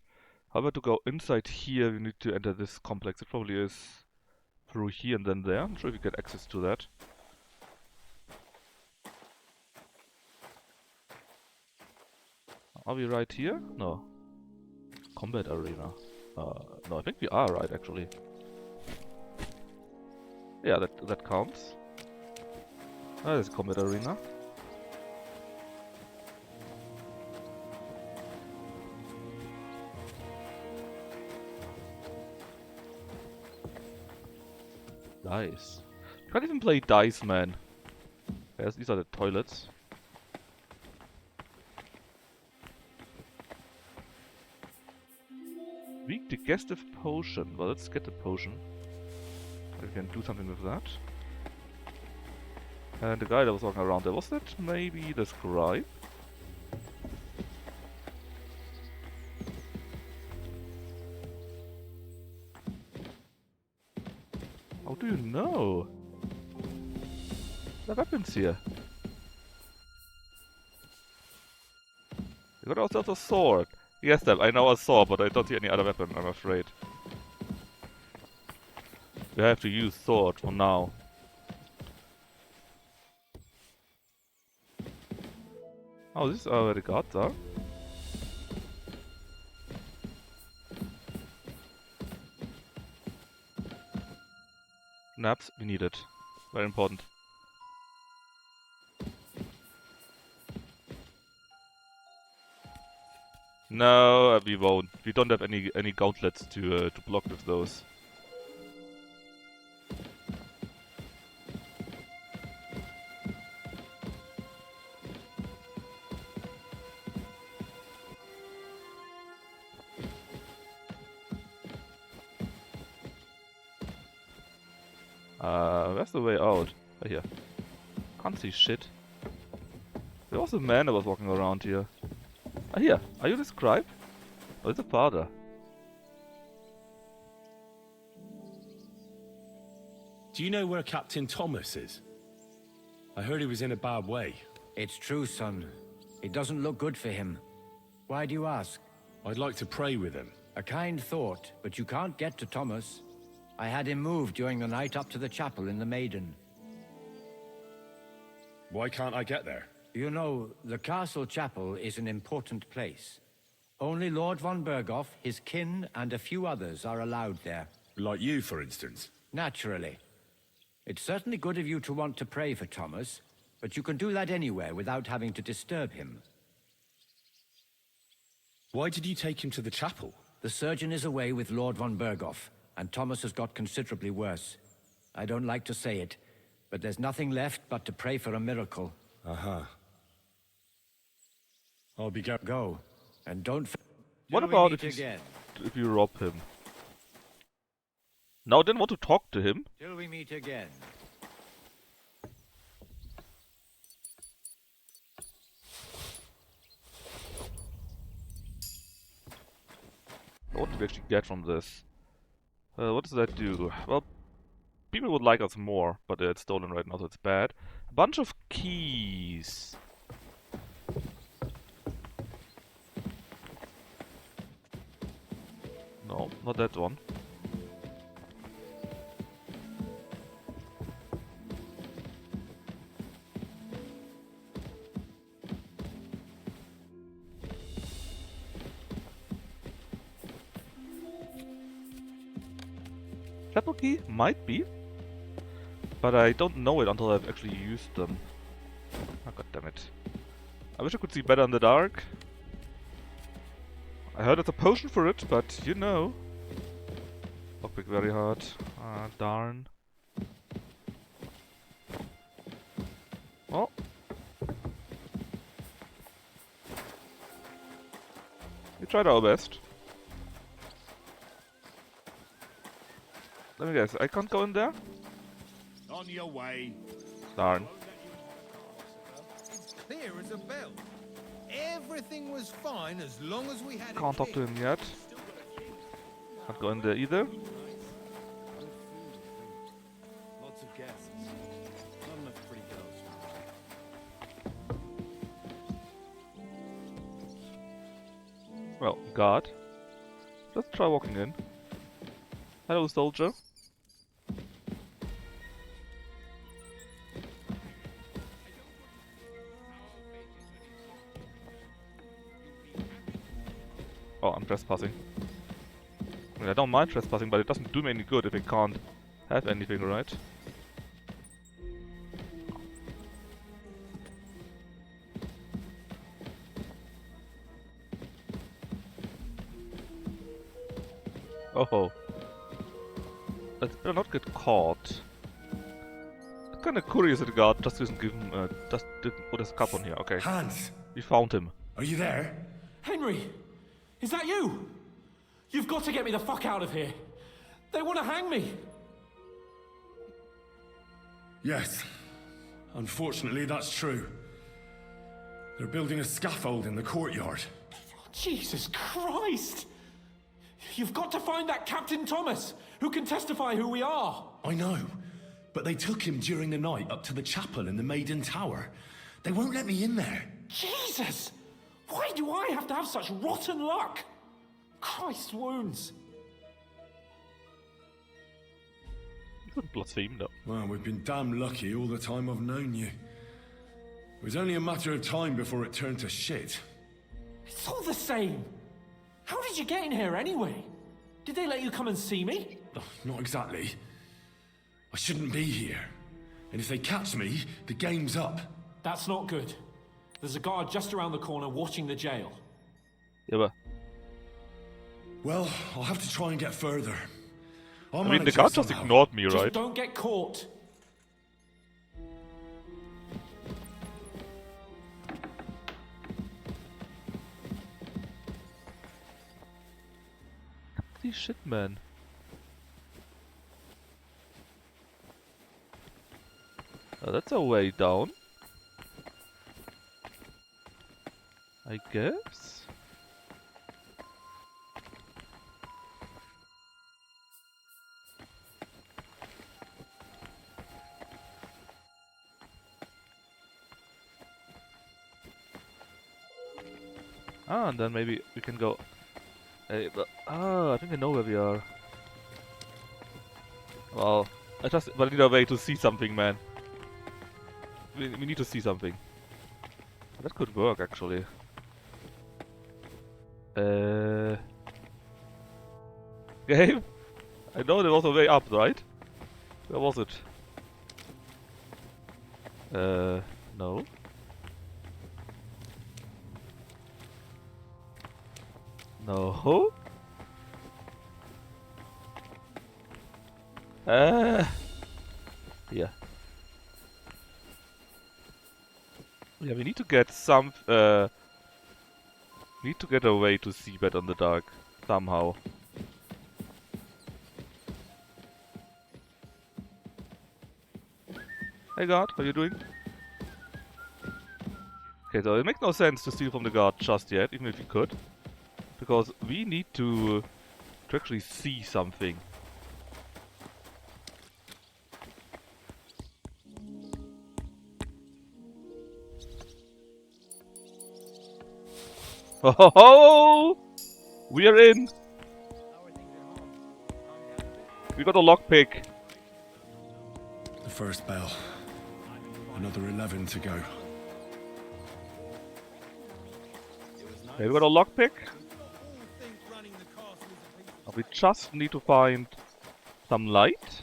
However, to go inside here, we need to enter this complex. It probably is through here and then there. I'm not sure if we get access to that. Are we right here? No. Combat arena. No, I think we are right, actually. Yeah, that counts. There's a combat arena. Dice. You can't even play dice, man. Yes, these are the toilets. Weak digestive potion. Well, let's get the potion. We can do something with that. And the guy that was walking around there, was that maybe the scribe? How do you know? The weapons here. You got ourselves a sword. Yes, Deb, I know a sword, but I don't see any other weapon, I'm afraid. We have to use sword for now. Oh, this is where the guards are. Snaps, we need it. Very important. No, we won't. We don't have any gauntlets to block with those. Where's the way out? Right here. Can't see shit. There was a man that was walking around here. Ah, here. Are you the scribe? Or is the father? Do you know where Captain Thomas is? I heard he was in a bad way. It's true, son. It doesn't look good for him. Why do you ask? I'd like to pray with him. A kind thought, but you can't get to Thomas. I had him moved during the night up to the chapel in the Maiden. Why can't I get there? You know, the castle chapel is an important place. Only Lord von Berghoff, his kin, and a few others are allowed there. Like you, for instance? Naturally. It's certainly good of you to want to pray for Thomas, but you can do that anywhere without having to disturb him. Why did you take him to the chapel? The surgeon is away with Lord von Berghoff, and Thomas has got considerably worse. I don't like to say it, but there's nothing left but to pray for a miracle. Uh-huh. I'll be Go, and don't... What about if you rob him? Now I didn't want to talk to him. Till we meet again. What do we actually get from this? What does that do? Well, people would like us more, but it's stolen right now, so it's bad. A bunch of keys. No, not that one. Chapel key? Might be. But I don't know it until I've actually used them. Oh, god damn it. I wish I could see better in the dark. I heard it's a potion for it, but you know. Lockpick very hard. Ah, darn. Oh. We tried our best. Let me guess, I can't go in there? On your way. Darn. It's clear as a bell. Everything was fine as long as we had Can't talk to him yet. Can't go in there either. Lots of guests. Not enough pretty girls. Well, guard. Let's try walking in. Hello, soldier. Oh, I'm trespassing. I mean, I don't mind trespassing, but it doesn't do me any good if I can't have anything, right? Oh. Let's better not get caught. I'm kinda curious that the guard just didn't give him, just didn't put his cup on here. Okay. Hans! We found him. Are you there? Henry! Is that you? You've got to get me the fuck out of here. They want to hang me. Yes. Unfortunately, that's true. They're building a scaffold in the courtyard. Jesus Christ! You've got to find that Captain Thomas, who can testify who we are. I know, but they took him during the night up to the chapel in the Maiden Tower. They won't let me in there. Jesus! Why do I have to have such rotten luck? Christ's wounds. You couldn't blaspheme, though. Well, we've been damn lucky all the time I've known you. It was only a matter of time before it turned to shit. It's all the same. How did you get in here anyway? Did they let you come and see me? Oh, not exactly. I shouldn't be here. And if they catch me, the game's up. That's not good. There's a guard just around the corner watching the jail. Yeah, but... Well, I'll have to try and get further. I mean, the guard just ignored me, right? Just don't get caught. Holy shit, man. That's a way down. I guess? Ah, and then maybe we can go... I think I know where we are. Well, but I need a way to see something, man. We need to see something. That could work, actually. Game? I know there was a way up, right? Where was it? No. No. Yeah. Yeah, we need to get some. We need to get a way to see better in the dark somehow. Hey guard, how are you doing? Okay, so it makes no sense to steal from the guard just yet, even if we could, because we need to actually see something. Oh ho ho! We are in! We got a lockpick. The first bell. Another 11 to go. Okay, we got a lockpick. We just need to find some light.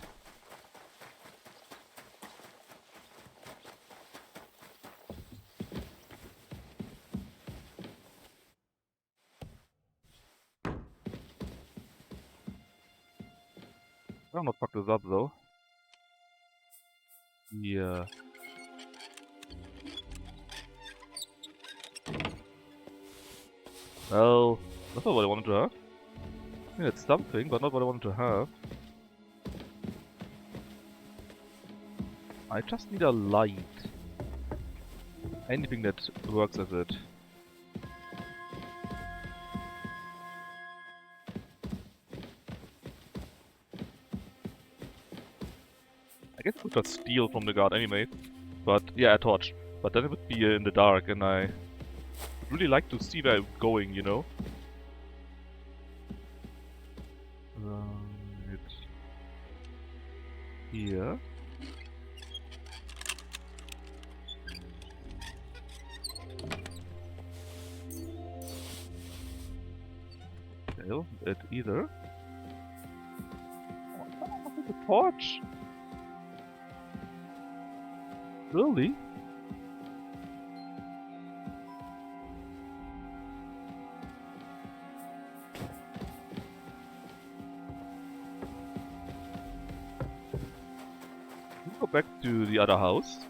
I'll not fuck this up though. Yeah. Well, that's not what I wanted to have. I mean, it's something, but not what I wanted to have. I just need a light. Anything that works as it. I guess I could just steal from the guard anyway. But yeah, a torch. But then it would be in the dark, and I would really like to see where I'm going, you know? Here. Okay, it either. Oh, the torch! Really? Let's go back to the other house.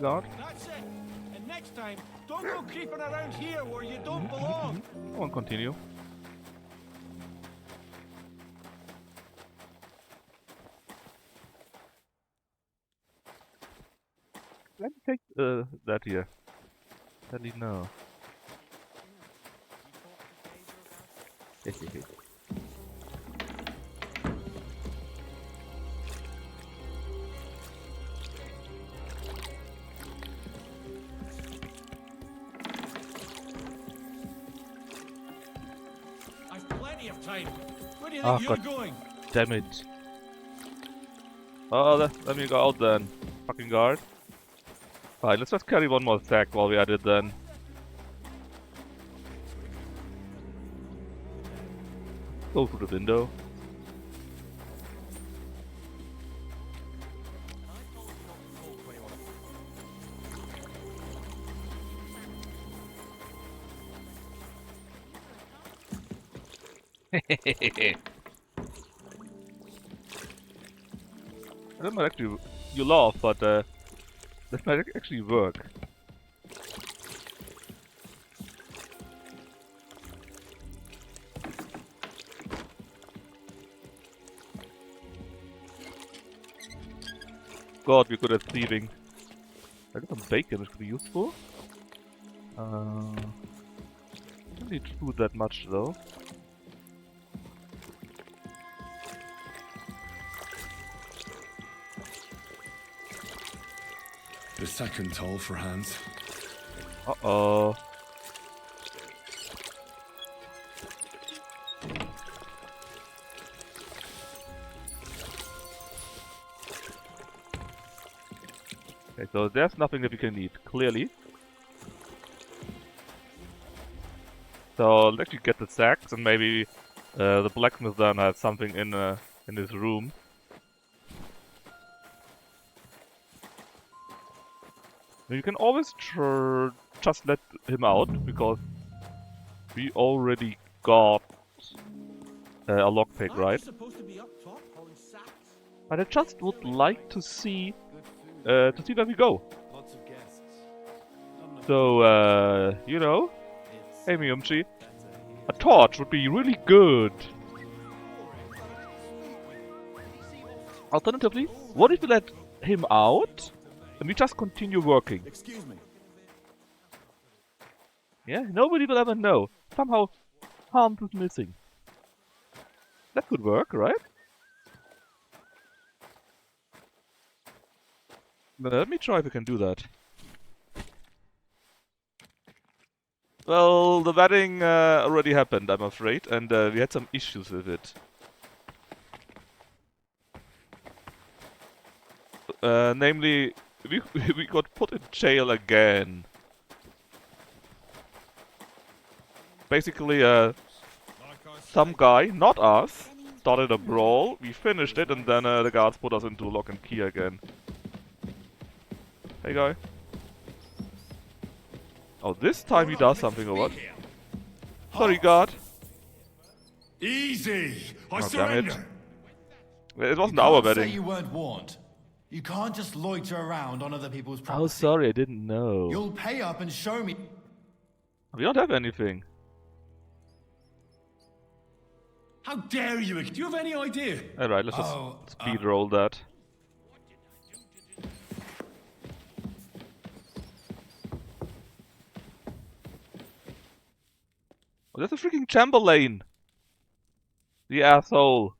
God. That's it. And next time, don't go creeping around here where you don't belong. I won't continue. Let me take that here. Let me know. Of time. Where do you Oh, think you're God going? Damn it. Oh, let me go out then. Fucking guard. Fine, let's just carry one more sack while we're at it then. Go through the window. That might actually, you laugh, but that might actually work. god, we're good at thieving. I got some bacon, which could be useful. Don't need food that much though. The second toll for Hans. Uh-oh. Okay, so there's nothing that we can eat, clearly. So let's actually get the sacks, and maybe the blacksmith then has something in his room. You can always just let him out, because we already got a lockpick, right? But I just would like to see where we go. So, you know, hey Miyumchi, a torch would be really good. Alternatively, what if we let him out and we just continue working? Excuse me. Yeah, nobody will ever know. Somehow, Hans is missing. That could work, right? Let me try if we can do that. Well, the wedding already happened, I'm afraid, and we had some issues with it. Namely, we got put in jail again. Basically, some guy, not us, started a brawl, we finished it, and then the guards put us into lock and key again. Hey guy. Oh, this time he does something or what? Sorry, guard. Easy! I surrender! It wasn't You our can't wedding. say you weren't warned. You can't just loiter around on other people's property. Oh, sorry, I didn't know. You'll pay up and show me. We don't have anything. How dare you? Do you have any idea? Alright, let's just speed roll that. Oh, there's a freaking Chamberlain! The asshole!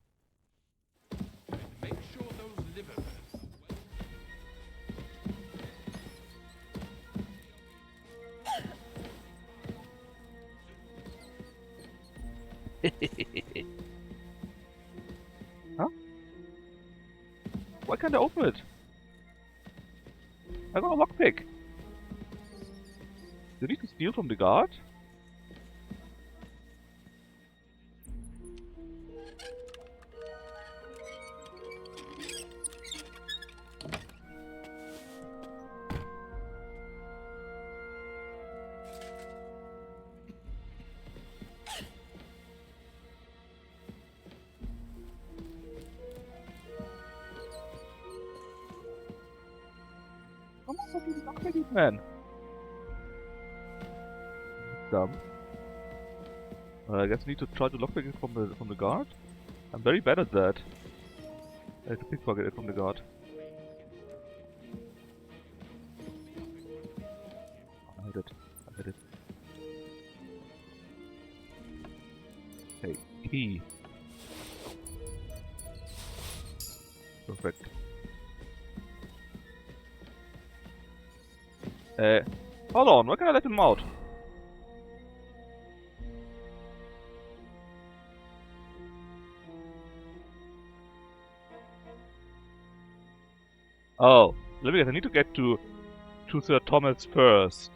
Make sure those liver Huh? Why can't I open it? I got a lockpick. Do you need to steal from the guard? Man. Dumb. I guess I need to try to lockpick it from the guard. I'm very bad at that. I have to pickpocket it from the guard. I hit it. I hit it. Okay, key. Perfect. Hold on, why can't I let him out? Oh, let me guess, I need to get to Sir Thomas first.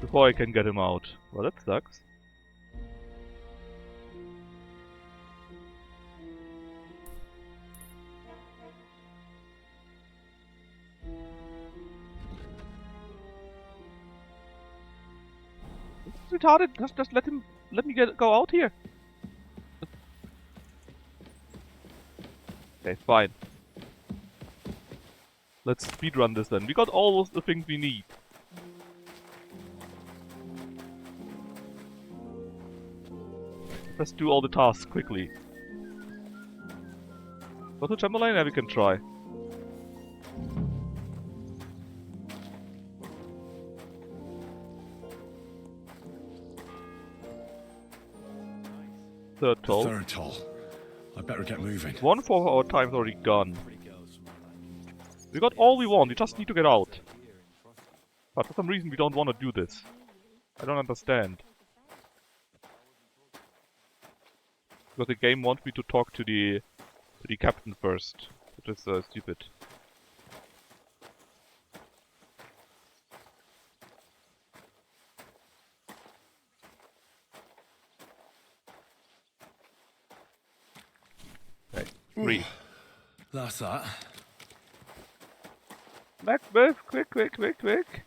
Before I can get him out. Well, that sucks. It's retarded. Just let me go out here. Okay, fine. Let's speedrun this then. We got all the things we need. Let's do all the tasks quickly. Go to Chamberlain and we can try. Third toll. Third toll. I better get moving. 1 for our time's already gone. We got all we want, we just need to get out. But for some reason we don't want to do this. I don't understand. Because the game wants me to talk to the captain first, which is stupid. Okay, 3. That's that. Blacksmith, quick!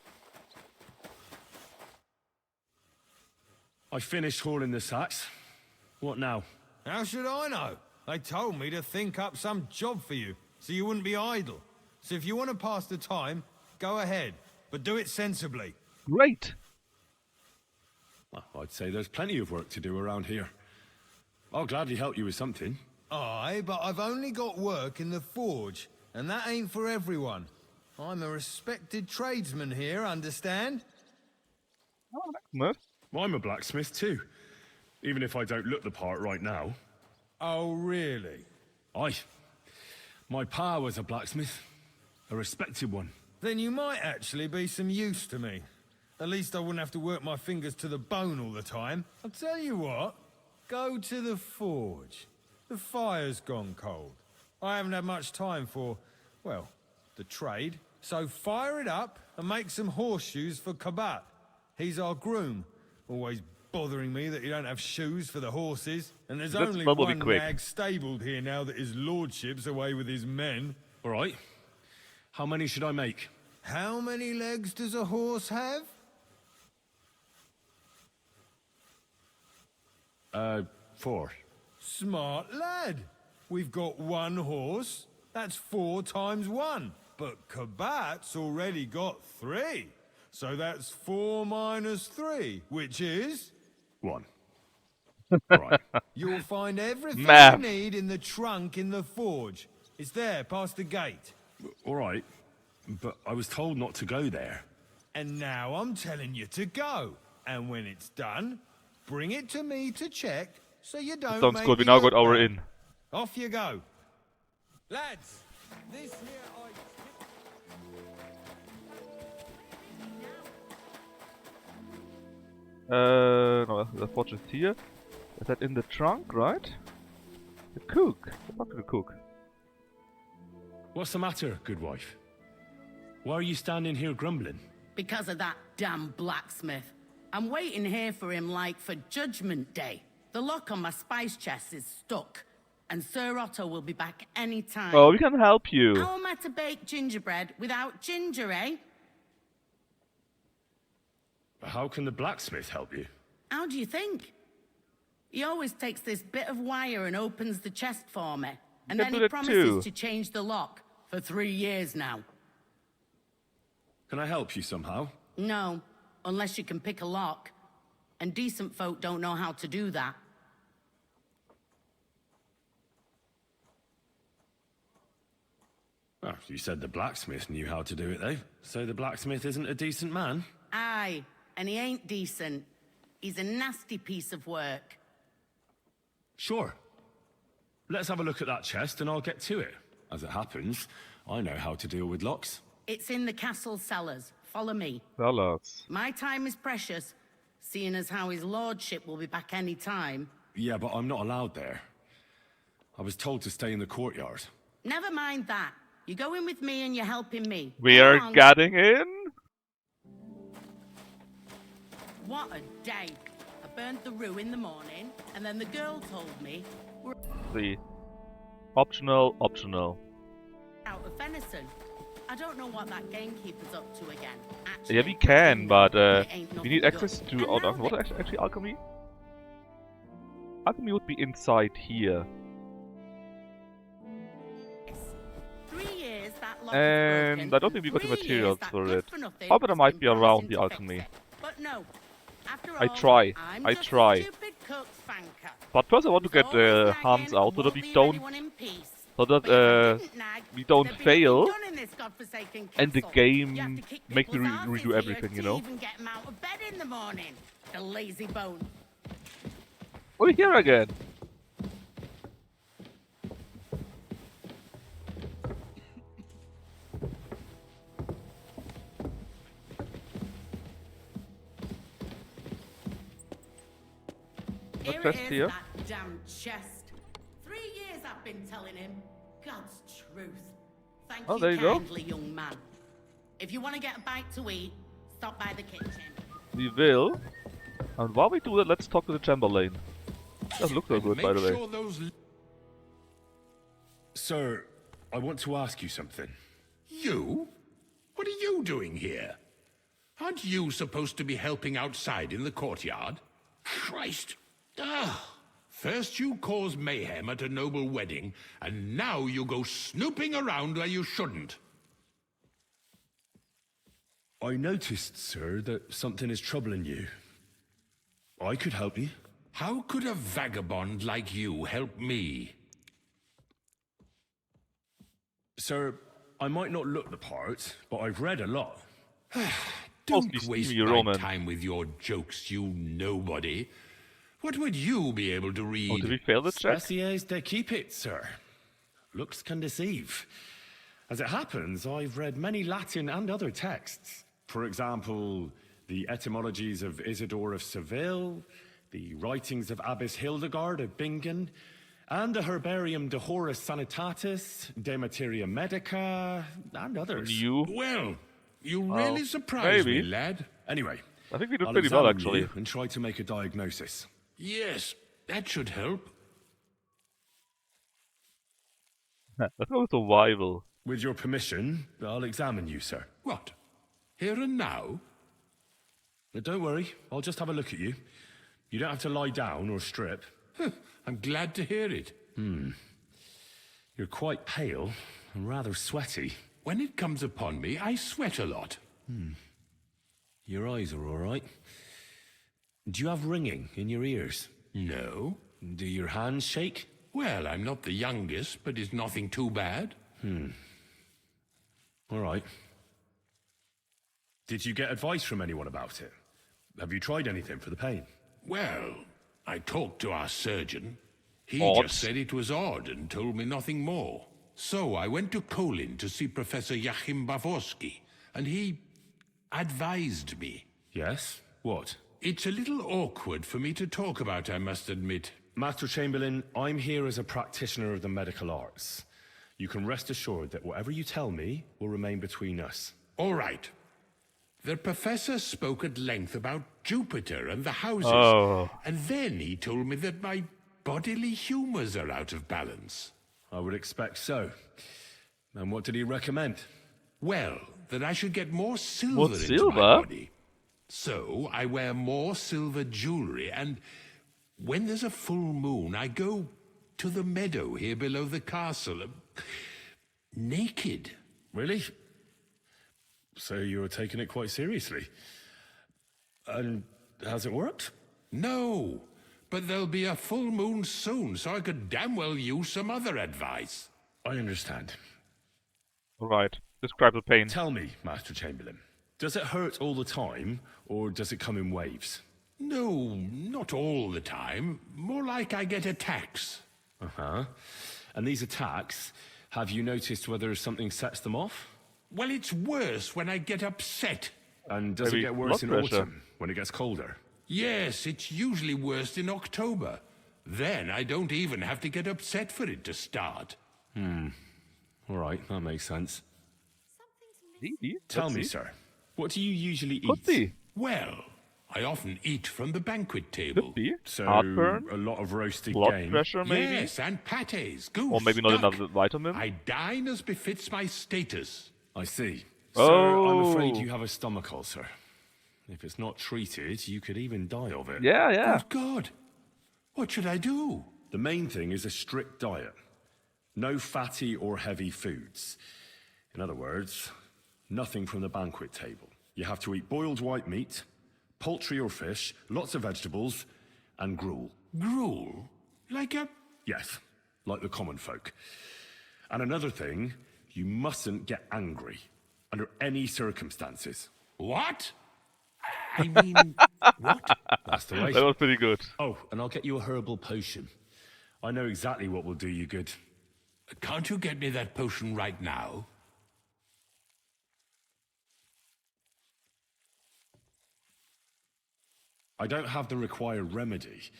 I finished hauling the sacks. What now? How should I know? They told me to think up some job for you, so you wouldn't be idle. So if you want to pass the time, go ahead, but do it sensibly. Great! Well, I'd say there's plenty of work to do around here. I'll gladly help you with something. Aye, but I've only got work in the forge, and that ain't for everyone. I'm a respected tradesman here, understand? Oh, blacksmith. Well, I'm a blacksmith too, even if I don't look the part right now. Oh, really? Aye. My pa was a blacksmith. A respected one. Then you might actually be some use to me. At least I wouldn't have to work my fingers to the bone all the time. I'll tell you what. Go to the forge. The fire's gone cold. I haven't had much time for, well, the trade. So fire it up and make some horseshoes for Kabat. He's our groom. Always bothering me that you don't have shoes for the horses. And there's only one nag stabled here now that his lordship's away with his men. All right. How many should I make? How many legs does a horse have? 4. Smart lad. We've got 1 horse. That's 4 times 1. But Kabat's already got 3. So that's 4 minus 3, which is... 1. Right. You'll find everything Math. you need in the trunk in the forge. It's there, past the gate. All right. But I was told not to go there. And now I'm telling you to go. And when it's done, bring it to me to check, so you don't Sounds make good, we me now look got our bad. in. Off you go. Lads, this here No, the forge is here. Is that in the trunk, right? The cook. Talk to the cook. What's the matter, good wife? Why are you standing here grumbling? Because of that damn blacksmith. I'm waiting here for him like for Judgment Day. The lock on my spice chest is stuck, and Sir Otto will be back any time. Oh, we can help you. How am I to bake gingerbread without ginger, eh? How can the blacksmith help you? How do you think? He always takes this bit of wire and opens the chest for me. And then he promises to change the lock for 3 years now. Can I help you somehow? No, unless you can pick a lock. And decent folk don't know how to do that. Well, you said the blacksmith knew how to do it, though. So the blacksmith isn't a decent man? Aye, and he ain't decent. He's a nasty piece of work. Sure. Let's have a look at that chest and I'll get to it. As it happens, I know how to deal with locks. It's in the castle cellars. Follow me. Cellars. My time is precious, seeing as how his lordship will be back any time. Yeah, but I'm not allowed there. I was told to stay in the courtyard. Never mind that. You go in with me and you're helping me. We are getting in? What a day. I burnt the roux in the morning, and then the girl told me we're See. Optional. out of venison. I don't know what that gamekeeper's up to again. Actually, Yeah, we can, but ain't we nothing need good. access to... And Oh, now what then, actually alchemy? Alchemy would be inside here. 3 years that lock is And broken, I don't think we got the 3 years materials that for good it. for nothing Oh, but it has might been be around the promising to fix alchemy. it. But no. After I all, try. I'm I just a try. stupid cook's fanker. But first I want to get Always Hans nagging, out so that won't we leave don't... anyone in peace. So that But if I didn't nag, we don't there'd be fail. nothing done in this godforsaken And the castle. You have game to kick makes me people's asses redo here everything, you to know? even get 'em out of bed in the morning. The lazy bone. We're here again. Here chest it is, here. that damn chest. 3 years I've been telling him. God's truth. Thank Oh, you there you go. kindly, young man. If you want to get a bite to eat, stop by the kitchen. We will. And while we do that, let's talk to the Chamberlain. Doesn't look so good, by the way. Sir, I want to ask you something. You? What are you doing here? Aren't you supposed to be helping outside in the courtyard? Christ! First you cause mayhem at a noble wedding, and now you go snooping around where you shouldn't. I noticed, sir, that something is troubling you. I could help you. How could a vagabond like you help me? Sir, I might not look the part, but I've read a lot. Don't waste my time with your jokes, you nobody. What would you be able to read? Oh, did we fail the check? Spéciés de keep it, sir. Looks can deceive. As it happens, I've read many Latin and other texts. For example, the etymologies of Isidore of Seville, the writings of Abbess Hildegard of Bingen, and the Herbarium de Horis Sanitatis, De Materia Medica, and others. Well, you really surprised me, maybe. lad. Anyway, I think we did I'll pretty well, examine actually. you and try to make a diagnosis. Yes, that should help. Let's go with survival. With your permission, I'll examine you, sir. What? Here and now? Don't worry, I'll just have a look at you. You don't have to lie down or strip. I'm glad to hear it. You're quite pale and rather sweaty. When it comes upon me, I sweat a lot. Your eyes are all right. Do you have ringing in your ears? No. Do your hands shake? Well, I'm not the youngest, but it's nothing too bad. All right. Did you get advice from anyone about it? Have you tried anything for the pain? Well, I talked to our surgeon. He Odd. just said it was odd and told me nothing more. So I went to Kolin to see Professor Joachim Bavorski, and he advised me. Yes? What? It's a little awkward for me to talk about, I must admit. Master Chamberlain, I'm here as a practitioner of the medical arts. You can rest assured that whatever you tell me will remain between us. All right. The professor spoke at length about Jupiter and the houses, and then he told me that my bodily humors are out of balance. I would expect so. And what did he recommend? Well, that I should get more silver into my body. So I wear more silver jewelry, and when there's a full moon, I go to the meadow here below the castle, naked. Really? So you're taking it quite seriously. And has it worked? No, but there'll be a full moon soon, so I could damn well use some other advice. I understand. Alright, describe the pain. Tell me, Master Chamberlain, does it hurt all the time, or does it come in waves? No, not all the time. More like I get attacks. Uh-huh. And these attacks, have you noticed whether something sets them off? Well, it's worse when I get upset. And does it get worse in autumn, when it gets colder? Yes, it's usually worse in October. Then I don't even have to get upset for it to start. All right, that makes sense. Maybe. Tell me, sir, what do you usually eat? Well, I often eat from the banquet table. Could be. So, Heartburn, a lot of roasted blood game. pressure, maybe. Yes, and pâtés, goose, Or maybe not duck. enough vitamin. I dine as befits my status. I see. Sir, I'm afraid you have a stomach ulcer. If it's not treated, you could even die of it. Yeah. Good God. What should I do? The main thing is a strict diet. No fatty or heavy foods. In other words, nothing from the banquet table. You have to eat boiled white meat, poultry or fish, lots of vegetables, and gruel. Gruel? Like a... Yes, like the common folk. And another thing, you mustn't get angry, under any circumstances. What? I mean, what? That's the way. That was pretty good. Oh, and I'll get you a herbal potion. I know exactly what will do you good. Can't you get me that potion right now? I don't have the required remedy.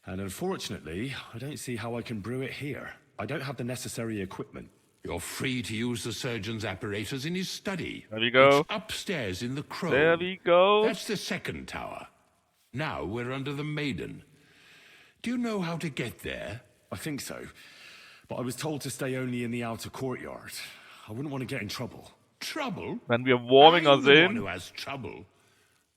And unfortunately, I don't see how I can brew it here. I don't have the necessary equipment. You're free to use the surgeon's apparatus in his study. There we go. It's upstairs in the Crow. There we go. That's the second tower. Now we're under the Maiden. Do you know how to get there? I think so. But I was told to stay only in the outer courtyard. I wouldn't want to get in trouble. Trouble? When we are warming us I'm the one in. who has trouble.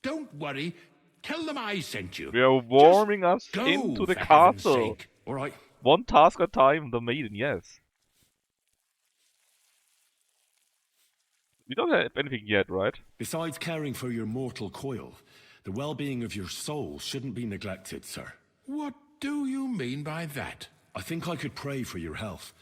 Don't worry. Tell them I sent you. We are warming us go, into the for heaven's castle. sake. All right. One task at a time, the Maiden, yes. We don't have anything yet, right? Besides caring for your mortal coil, the well-being of your soul shouldn't be neglected, sir. What do you mean by that? I think I could pray for your health.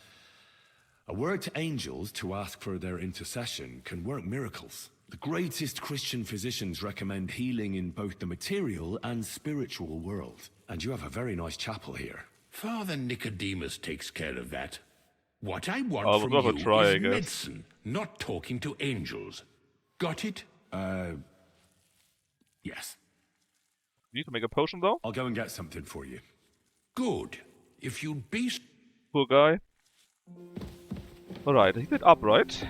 A word to angels to ask for their intercession can work miracles. The greatest Christian physicians recommend healing in both the material and spiritual world. And you have a very nice chapel here. Father Nicodemus takes care of that. What I want we'll from have a you try, I is guess. medicine, not talking to angels. Got it? Yes. You need to make a potion, though? I'll go and get something for you. Good. If you'd be... Poor guy. Alright, he's it up, right?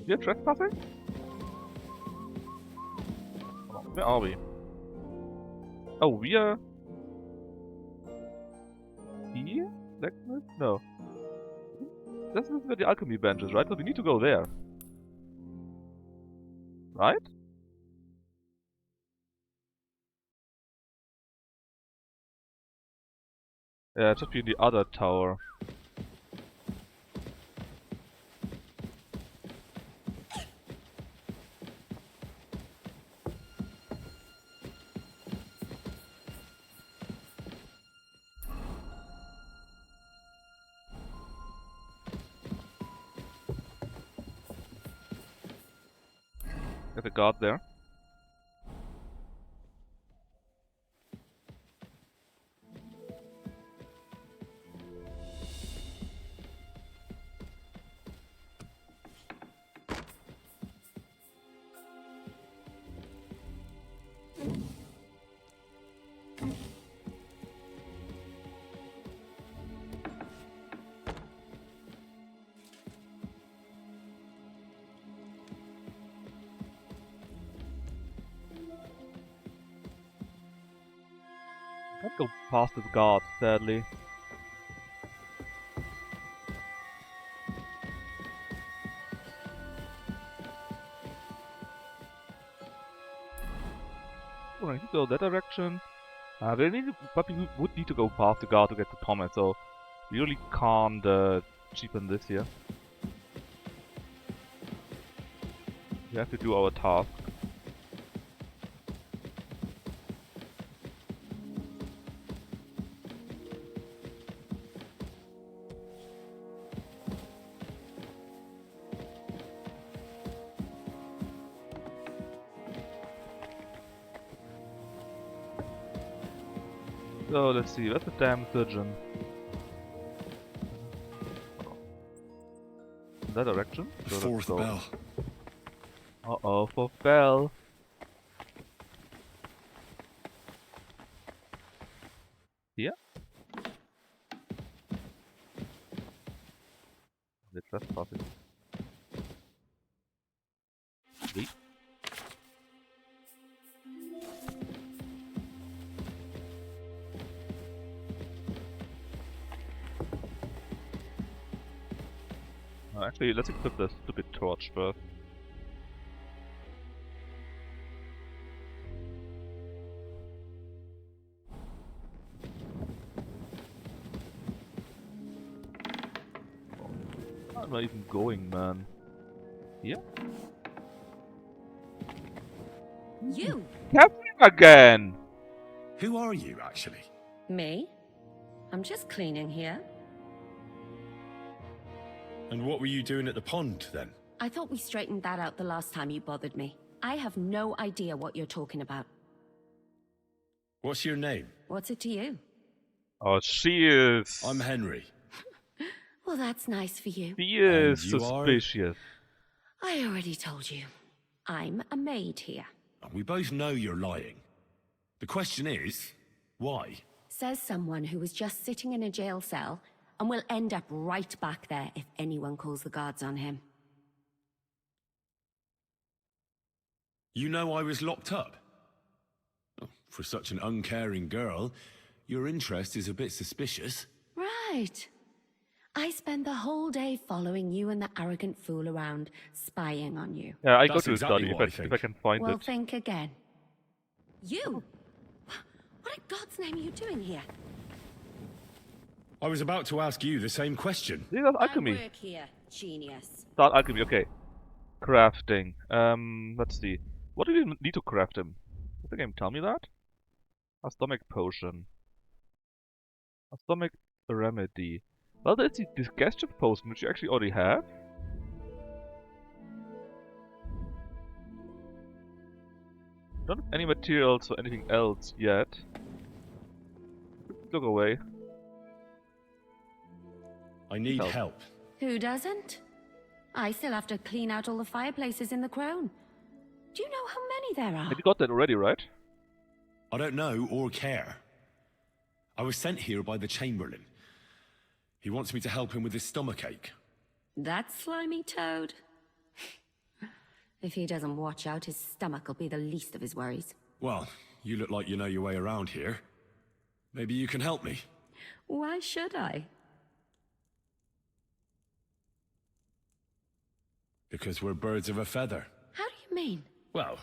You're trespassing? Where are we? Oh, we are... Here? Blacksmith? No. This is where the alchemy bench is, right? So we need to go there. Right? Yeah, it should be in the other tower. Get a guard there. Can't go past this guard, sadly. Oh, I need to go that direction. But we would need to go past the guard to get to Thomas, so we really can't cheapen this here. We have to do our task. So let's see, where's the damn surgeon? In that direction? So Fourth bell. Uh-oh, fourth bell. Here? The trespassing. Wait. Actually, let's equip the stupid torch first. Where am I even going, man? Here? You! Catherine again! Who are you, actually? Me? I'm just cleaning here. And what were you doing at the pond, then? I thought we straightened that out the last time you bothered me. I have no idea what you're talking about. What's your name? What's it to you? Oh, she is... I'm Henry. Well, that's nice for you. He is And you are? suspicious. I already told you. I'm a maid here. We both know you're lying. The question is, why? Says someone who was just sitting in a jail cell and will end up right back there if anyone calls the guards on him. You know I was locked up? Oh, for such an uncaring girl, your interest is a bit suspicious. Right. I spend the whole day following you and the arrogant fool around, spying on you. Yeah, I go to study if I can find Well, it. think again. You? What in God's name are you doing here? I was about to ask you the same question. See, that's alchemy. I work here, genius. Start alchemy, okay. Crafting. Let's see. What do you need to craft him? Does the game tell me that? A stomach potion. A stomach remedy. Well, there's this digestive potion, which you actually already have. Don't have any materials or anything else yet. Look away. I need help. Who doesn't? I still have to clean out all the fireplaces in the crown. Do you know how many there are? You got that already, right? I don't know or care. I was sent here by the Chamberlain. He wants me to help him with his stomachache. That slimy toad. If he doesn't watch out, his stomach will be the least of his worries. Well, you look like you know your way around here. Maybe you can help me. Why should I? Because we're birds of a feather. How do you mean? Well,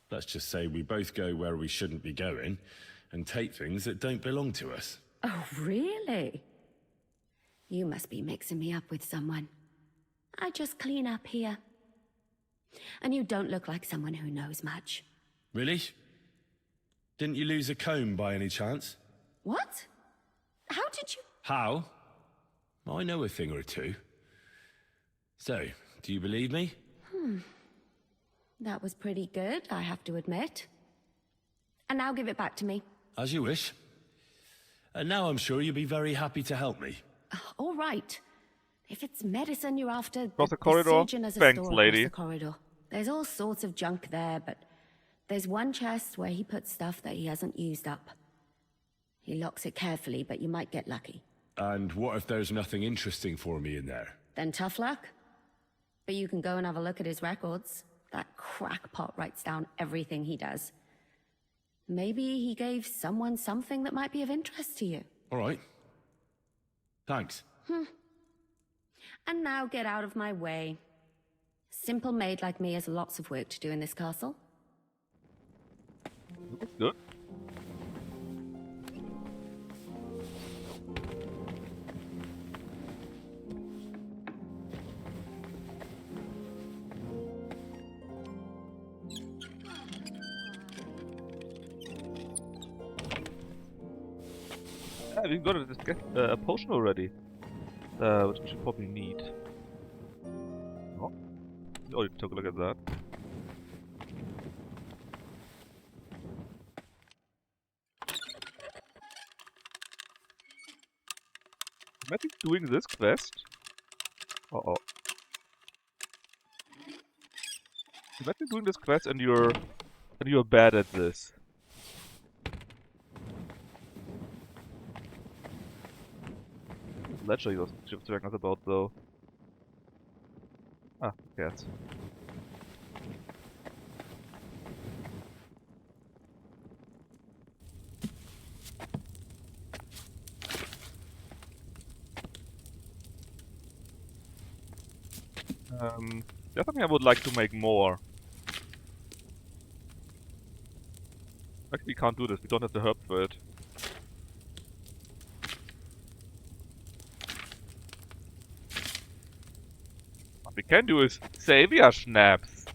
let's just say we both go where we shouldn't be going and take things that don't belong to us. Oh, really? You must be mixing me up with someone. I just clean up here. And you don't look like someone who knows much. Really? Didn't you lose a comb by any chance? What? How did you... How? I know a thing or two. So, do you believe me? That was pretty good, I have to admit. And now give it back to me. As you wish. And now I'm sure you'll be very happy to help me. All right. If it's medicine you're after, Across the corridor? surgeon has a Thanks, store lady. across the corridor. There's all sorts of junk there, but there's one chest where he puts stuff that he hasn't used up. He locks it carefully, but you might get lucky. And what if there's nothing interesting for me in there? Then tough luck. But you can go and have a look at his records. That crackpot writes down everything he does. Maybe he gave someone something that might be of interest to you. All right. Thanks. And now get out of my way. Simple maid like me has lots of work to do in this castle. Good. Yeah, we got a potion already. Which we should probably need. Oh, you took a look at that. Imagine doing this quest. Uh-oh. Imagine doing this quest and you're bad at this. Ledger you're talking us about though. Ah, cats. There's something I would like to make more. Actually, we can't do this, we don't have the herb for it. What we can do is Savior Schnapps.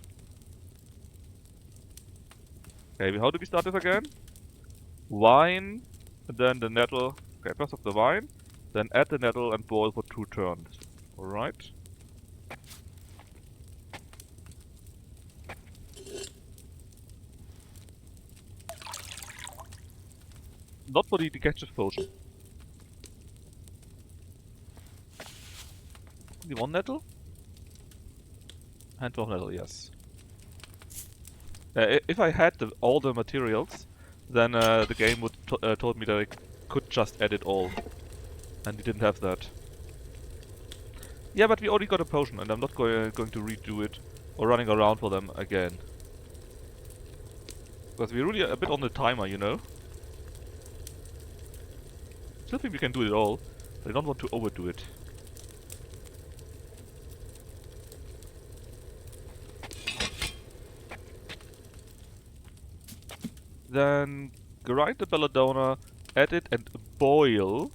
Okay, how do we start this again? Wine, and then the nettle. Okay, first of the wine, then add the nettle and boil for 2 turns. Alright. Not for the digestive potion. Only 1 nettle? Handful of metal, yes. If I had all the materials, then the game would told me that I could just add it all. And we didn't have that. Yeah, but we already got a potion, and I'm not going to redo it or running around for them again. Because we're really a bit on the timer, you know? Still think we can do it all, but I don't want to overdo it. Then grind the belladonna, add it and boil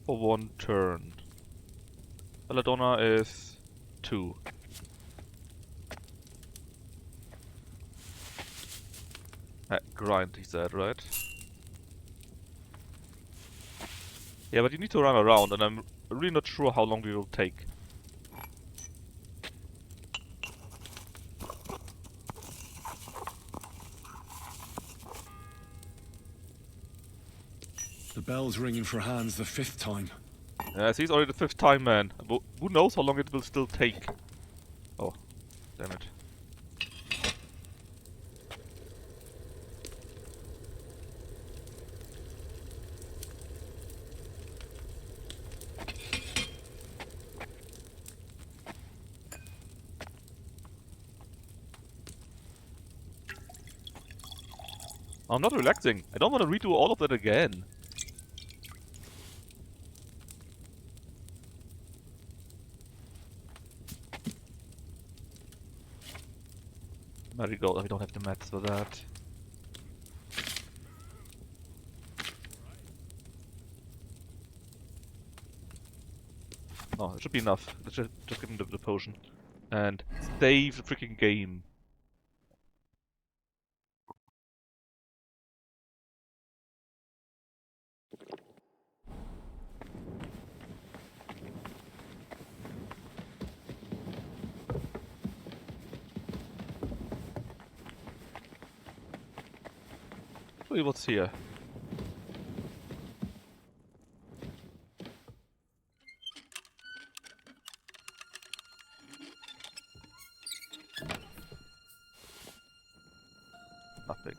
for 1 turn. Belladonna is 2. Grind, he said, right? Yeah, but you need to run around, and I'm really not sure how long it will take. The bell's ringing for Hans the 5th time. Yes, he's already the 5th time, man. Who knows how long it will still take? Oh, damn it. I'm not relaxing. I don't want to redo all of that again. Marigold, we don't have the mats for that. Oh, it should be enough. Let's just give him the potion. And save the freaking game. Wait, what's here? Nothing.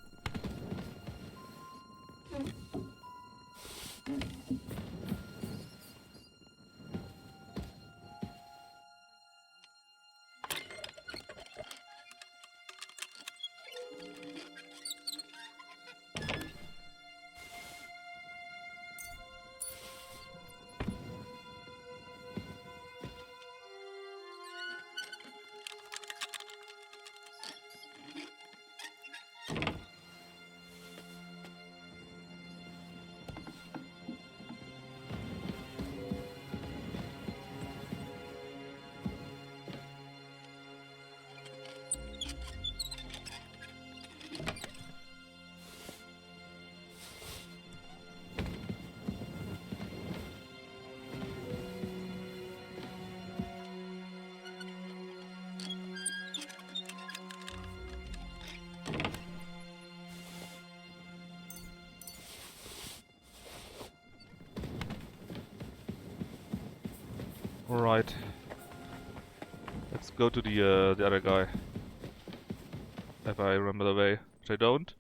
Alright. Let's go to the other guy. If I remember the way, which I don't.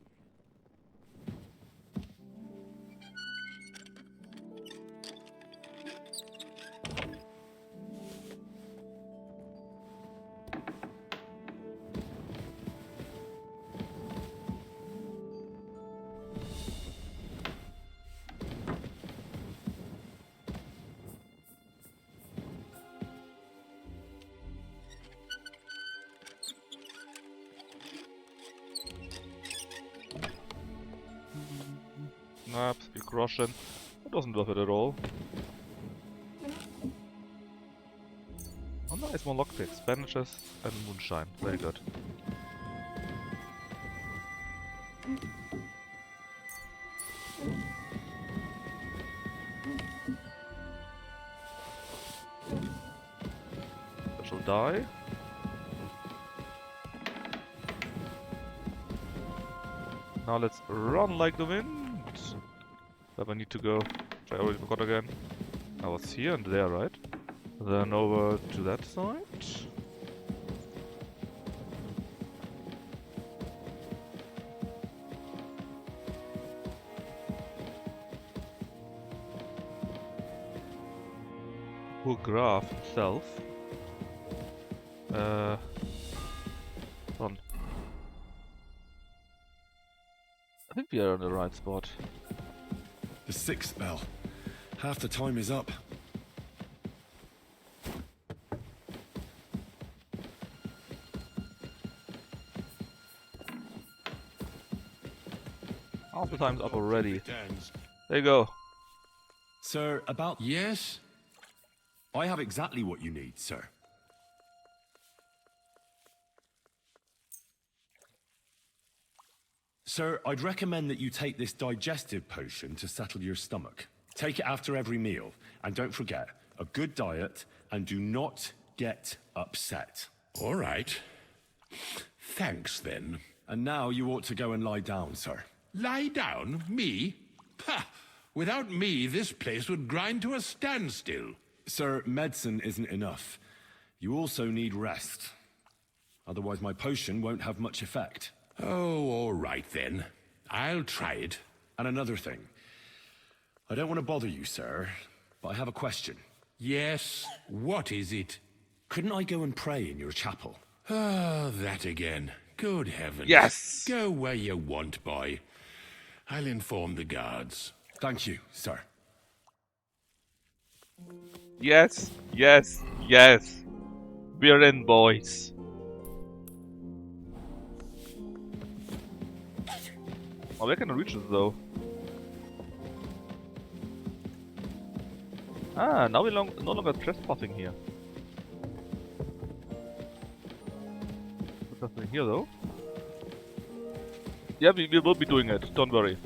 Snap, speak Russian. That wasn't worth it at all. Oh nice, more lockpicks, bandages and moonshine. Very good. That shall die. Now let's run like the wind. Where I need to go, which I already forgot again. I was here and there, right? Then over to that side. graph itself. On. I think we are on the right spot. The 6th bell. Half the time is up. Half the time's up already. There you go. Sir, about... Yes? I have exactly what you need, sir. Sir, I'd recommend that you take this digestive potion to settle your stomach. Take it after every meal, and don't forget, a good diet, and do not get upset. All right. Thanks, then. And now you ought to go and lie down, sir. Lie down? Me? Pah! Without me, this place would grind to a standstill. Sir, medicine isn't enough. You also need rest. Otherwise my potion won't have much effect. Oh, all right then. I'll try it. And another thing. I don't want to bother you, sir, but I have a question. Yes? What is it? Couldn't I go and pray in your chapel? Ah, that again. Good heavens. Yes! Go where you want, boy. I'll inform the guards. Thank you, sir. Yes, yes, yes. We're in, boys. Oh, we can reach it though. Ah, now we're no longer trespassing here. There's nothing here though. Yeah, we will be doing it, don't worry.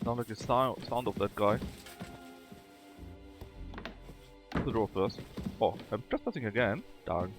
Sound like the sound of that guy. The door first. Oh, I'm trespassing again. Darn.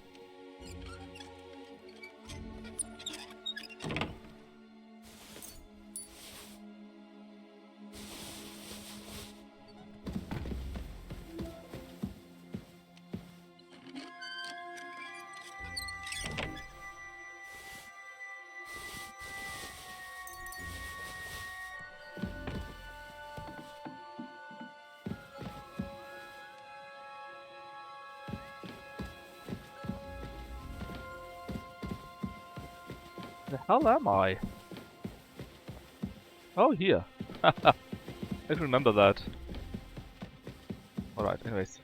The hell am I? Oh, here. I can remember that. Alright, anyways.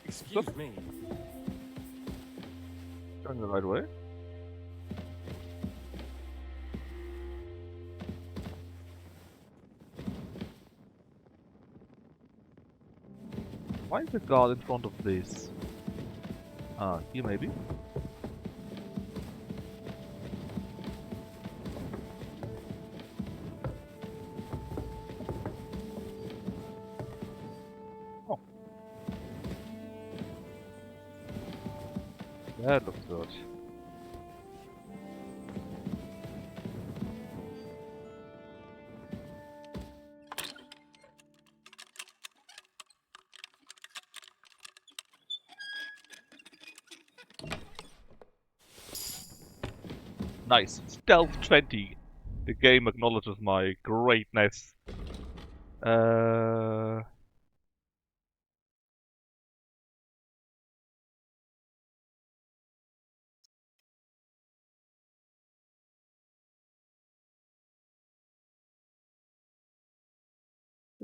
Excuse me. Going the right way. Why is the guard in front of this? Ah, here maybe? That looks good. Nice. Stealth 20. The game acknowledges my greatness.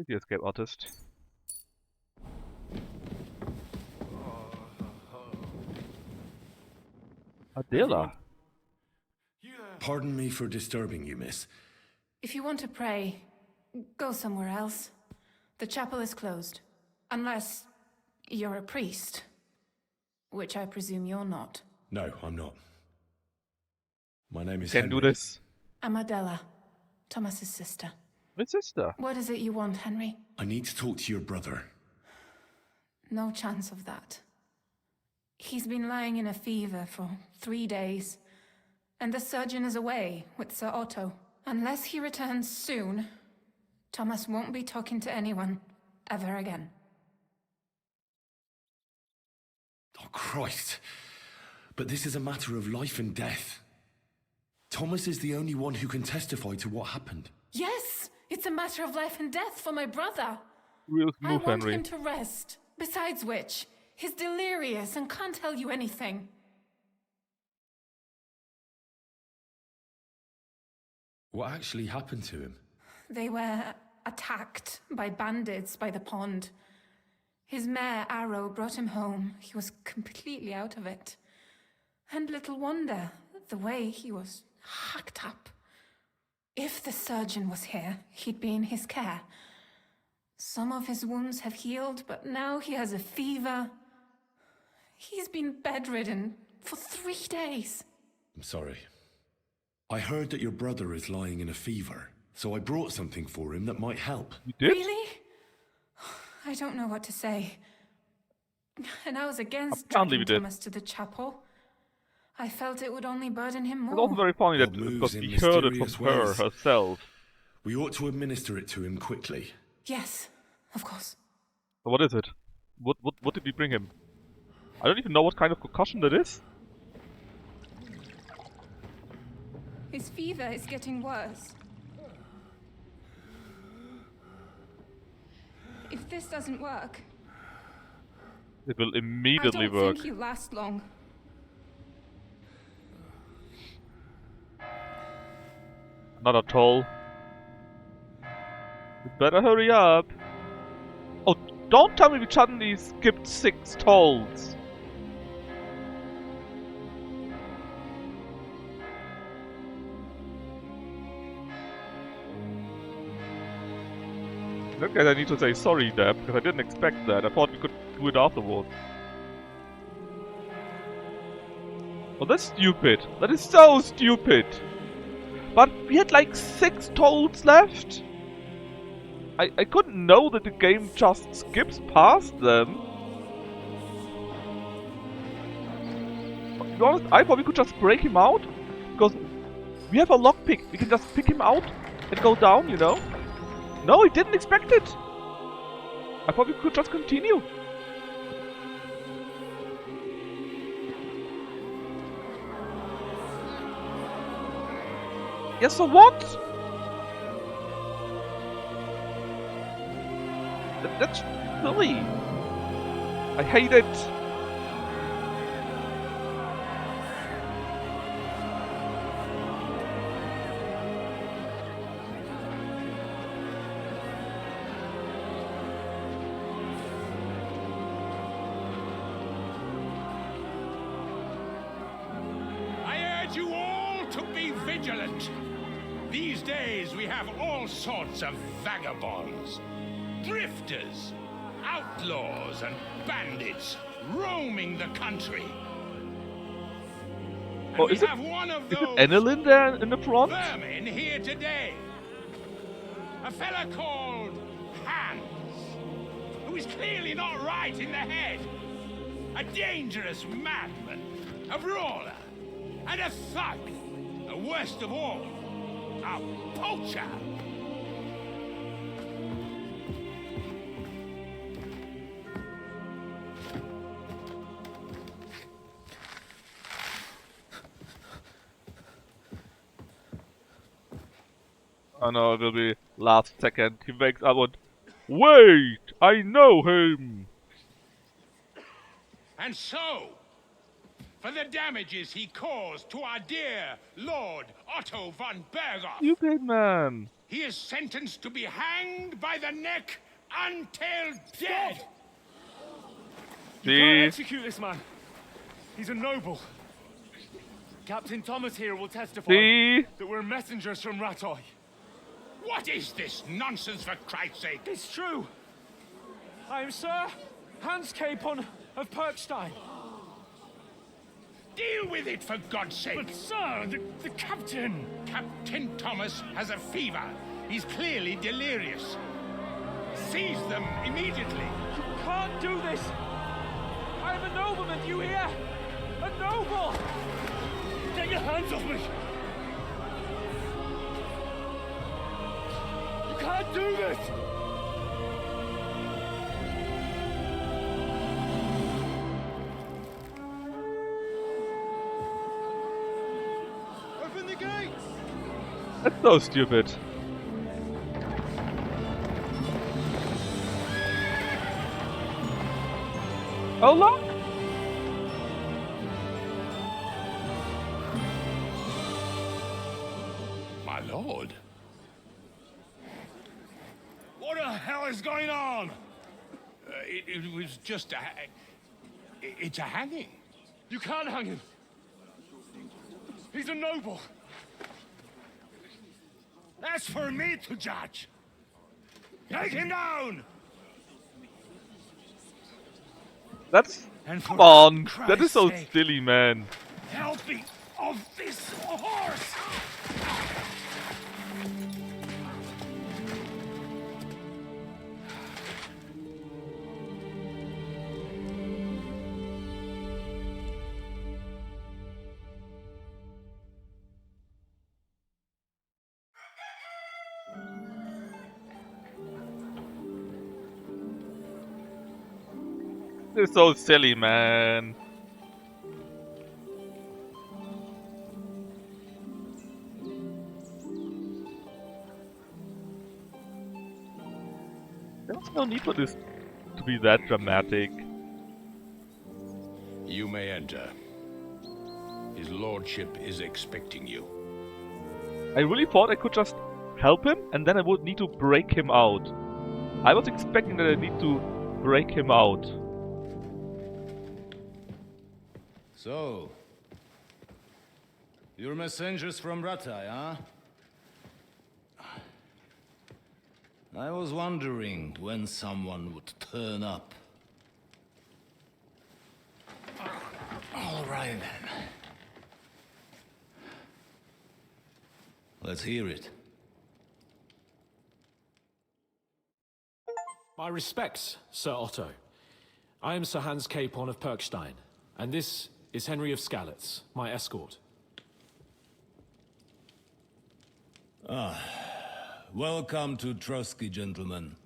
The escape artist. Adela. Pardon me for disturbing you, miss. If you want to pray, go somewhere else. The chapel is closed. Unless you're a priest. Which I presume you're not. No, I'm not. My name is Can Henry. do this. I'm Adela, Thomas's sister. My sister? What is it you want, Henry? I need to talk to your brother. No chance of that. He's been lying in a fever for 3 days. And the surgeon is away with Sir Otto. Unless he returns soon, Thomas won't be talking to anyone. ever again. Oh, Christ. But this is a matter of life and death. Thomas is the only one who can testify to what happened. Yes, it's a matter of life and death for my brother. Real I smooth, want Henry. him to rest. Besides which, he's delirious and can't tell you anything. What actually happened to him? They were attacked by bandits by the pond. His mare, Arrow, brought him home. He was completely out of it. And little wonder, the way he was hacked up. If the surgeon was here, he'd be in his care. Some of his wounds have healed, but now he has a fever. He's been bedridden for 3 days. I'm sorry. I heard that your brother is lying in a fever, so I brought something for him that might help. You did? Really? I don't know what to say. And I was against can't believe dragging you did. Thomas to the chapel. I felt it would only burden him more. It's also very funny that Moves because in he heard it mysterious from her ways. herself. We ought to administer it to him quickly. Yes, of course. What is it? What did we bring him? I don't even know what kind of concussion that is. His fever is getting worse. If this doesn't work, It will I immediately don't work. think he'll last long. Another toll. You better hurry up. Oh, don't tell me we suddenly skipped 6 tolls. In that case, I need to say sorry, Deb, because I didn't expect that. I thought we could do it afterwards. Oh, that's stupid. That is so stupid. But we had like 6 tolls left. I couldn't know that the game just skips past them. To be honest, I thought we could just break him out. Because we have a lockpick. We can just pick him out and go down, you know? No, I didn't expect it. I thought we could just continue. Yes, so what? That's silly. I hate it. I urge you all to be vigilant. These days we have all sorts of vagabonds, drifters, outlaws, and bandits roaming the country. And Oh, we is it? have one of Is those it Annalyn there in the front? vermin here today. A fella called Hans, who is clearly not right in the head. A dangerous madman, a brawler, and a thug. The worst of all, a poacher. Oh no, it will be last second. He wakes up and... Wait! I know him! And so, for the damages he caused to our dear Lord Otto von Berghoff, Stupid man! he is sentenced to be hanged by the neck until dead. You can't execute this man. He's a noble. Captain Thomas here will testify that we're messengers from Ratoi. What is this nonsense, for Christ's sake? It's true. I am Sir Hans Capon of Perkstein. Deal with it, for God's sake. But sir, the captain... Captain Thomas has a fever. He's clearly delirious. Seize them immediately. You can't do this. I am a nobleman, do you hear? A noble! Get your hands off me! You can't do this! That's so stupid. Oh look! My lord. What the hell is going on? It was just a... It's a hanging. You can't hang him. He's a noble. That's for me to judge. Take him down! That's... Come on! That is so silly, man. Help me off this horse! This is so silly, man. There's no need for this to be that dramatic. You may enter. His lordship is expecting you. I really thought I could just help him and then I would need to break him out. I was expecting that I need to break him out. So, you're messengers from Rattay, huh? I was wondering when someone would turn up. All right then. Let's hear it. My respects, Sir Otto. I am Sir Hans Capon of Perkstein, and this is Henry of Skalitz, my escort. Welcome to Trotsky, gentlemen.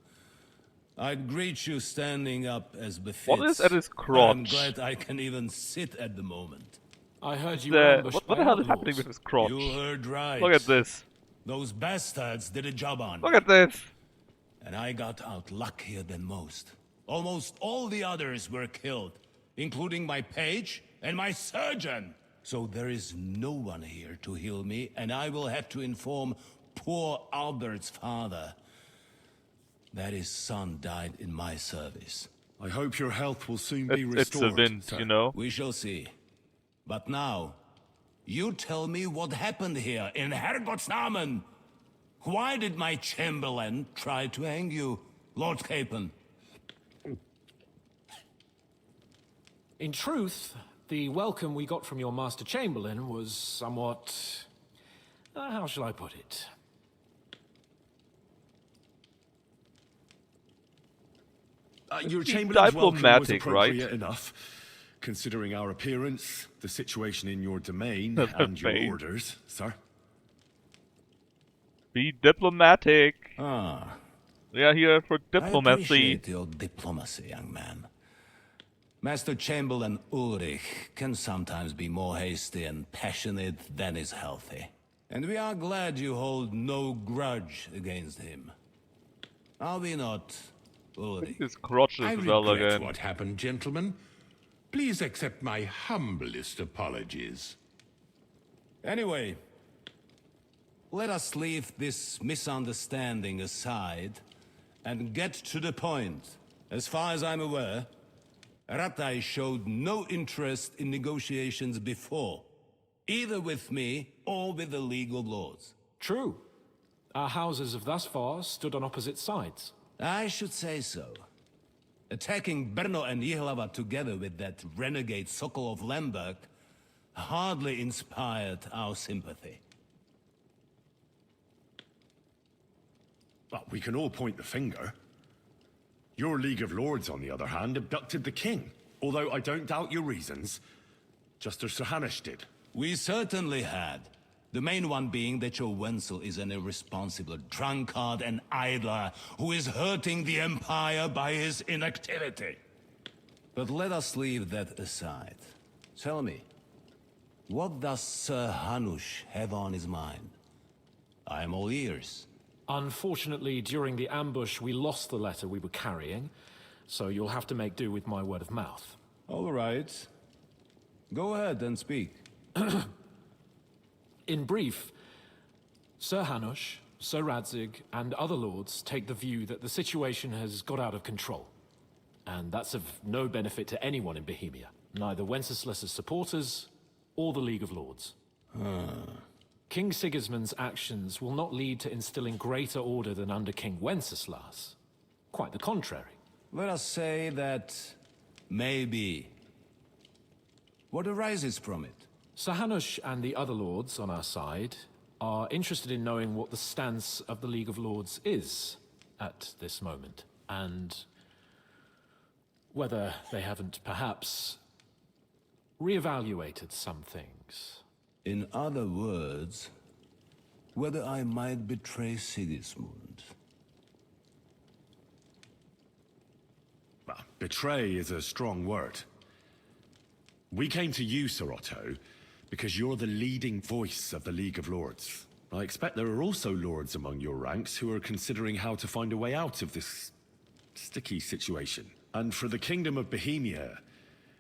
I'd greet you standing up as befits. What is at his crotch? I'm glad I can even sit at the moment. I heard you were ambushed what the hell is happening with his crotch? You heard right. Look at this. Those bastards did a job on me. Look at this. And I got out luckier than most. Almost all the others were killed, including my page and my surgeon. So there is no one here to heal me, and I will have to inform poor Albert's father that his son died in my service. I hope your health will soon be restored. It's a wind, you know. We shall see. But now, you tell me what happened here in Herrgottsnamen. Why did my chamberlain try to hang you, Lord Capon? In truth, the welcome we got from your Master Chamberlain was somewhat... how shall I put it? Your chamberlain's welcome was diplomatic, appropriate right? enough, considering our appearance, the situation in your domain, The and your domain. orders, sir. Be diplomatic. Ah. We are here for I diplomacy. appreciate your diplomacy, young man. Master Chamberlain Ulrich can sometimes be more hasty and passionate than is healthy. And we are glad you hold no grudge against him. Are we not, Ulrich? His crotch I is well regret again. what happened, gentlemen. Please accept my humblest apologies. Anyway, let us leave this misunderstanding aside and get to the point. As far as I'm aware, Rattay showed no interest in negotiations before, either with me or with the League of Lords. True. Our houses have thus far stood on opposite sides. I should say so. Attacking Brno and Jihlava together with that renegade Sokol of Lemberg hardly inspired our sympathy. But we can all point the finger. Your League of Lords, on the other hand, abducted the king. Although I don't doubt your reasons, just as Sir Hanush did. We certainly had. The main one being that your Wenzel is an irresponsible drunkard and idler who is hurting the Empire by his inactivity. But let us leave that aside. Tell me, what does Sir Hanush have on his mind? I'm all ears. Unfortunately, during the ambush, we lost the letter we were carrying, so you'll have to make do with my word of mouth. All right. Go ahead and speak. In brief, Sir Hanush, Sir Radzig, and other lords take the view that the situation has got out of control. And that's of no benefit to anyone in Bohemia. Neither Wenceslas's supporters, or the League of Lords. King Sigismund's actions will not lead to instilling greater order than under King Wenceslas. Quite the contrary. Let us say that maybe. What arises from it? Sir Hanush and the other lords on our side are interested in knowing what the stance of the League of Lords is at this moment, and whether they haven't perhaps reevaluated some things. In other words, whether I might betray Sigismund. Betray is a strong word. We came to you, Sir Otto, because you're the leading voice of the League of Lords. I expect there are also lords among your ranks who are considering how to find a way out of this sticky situation. And for the Kingdom of Bohemia,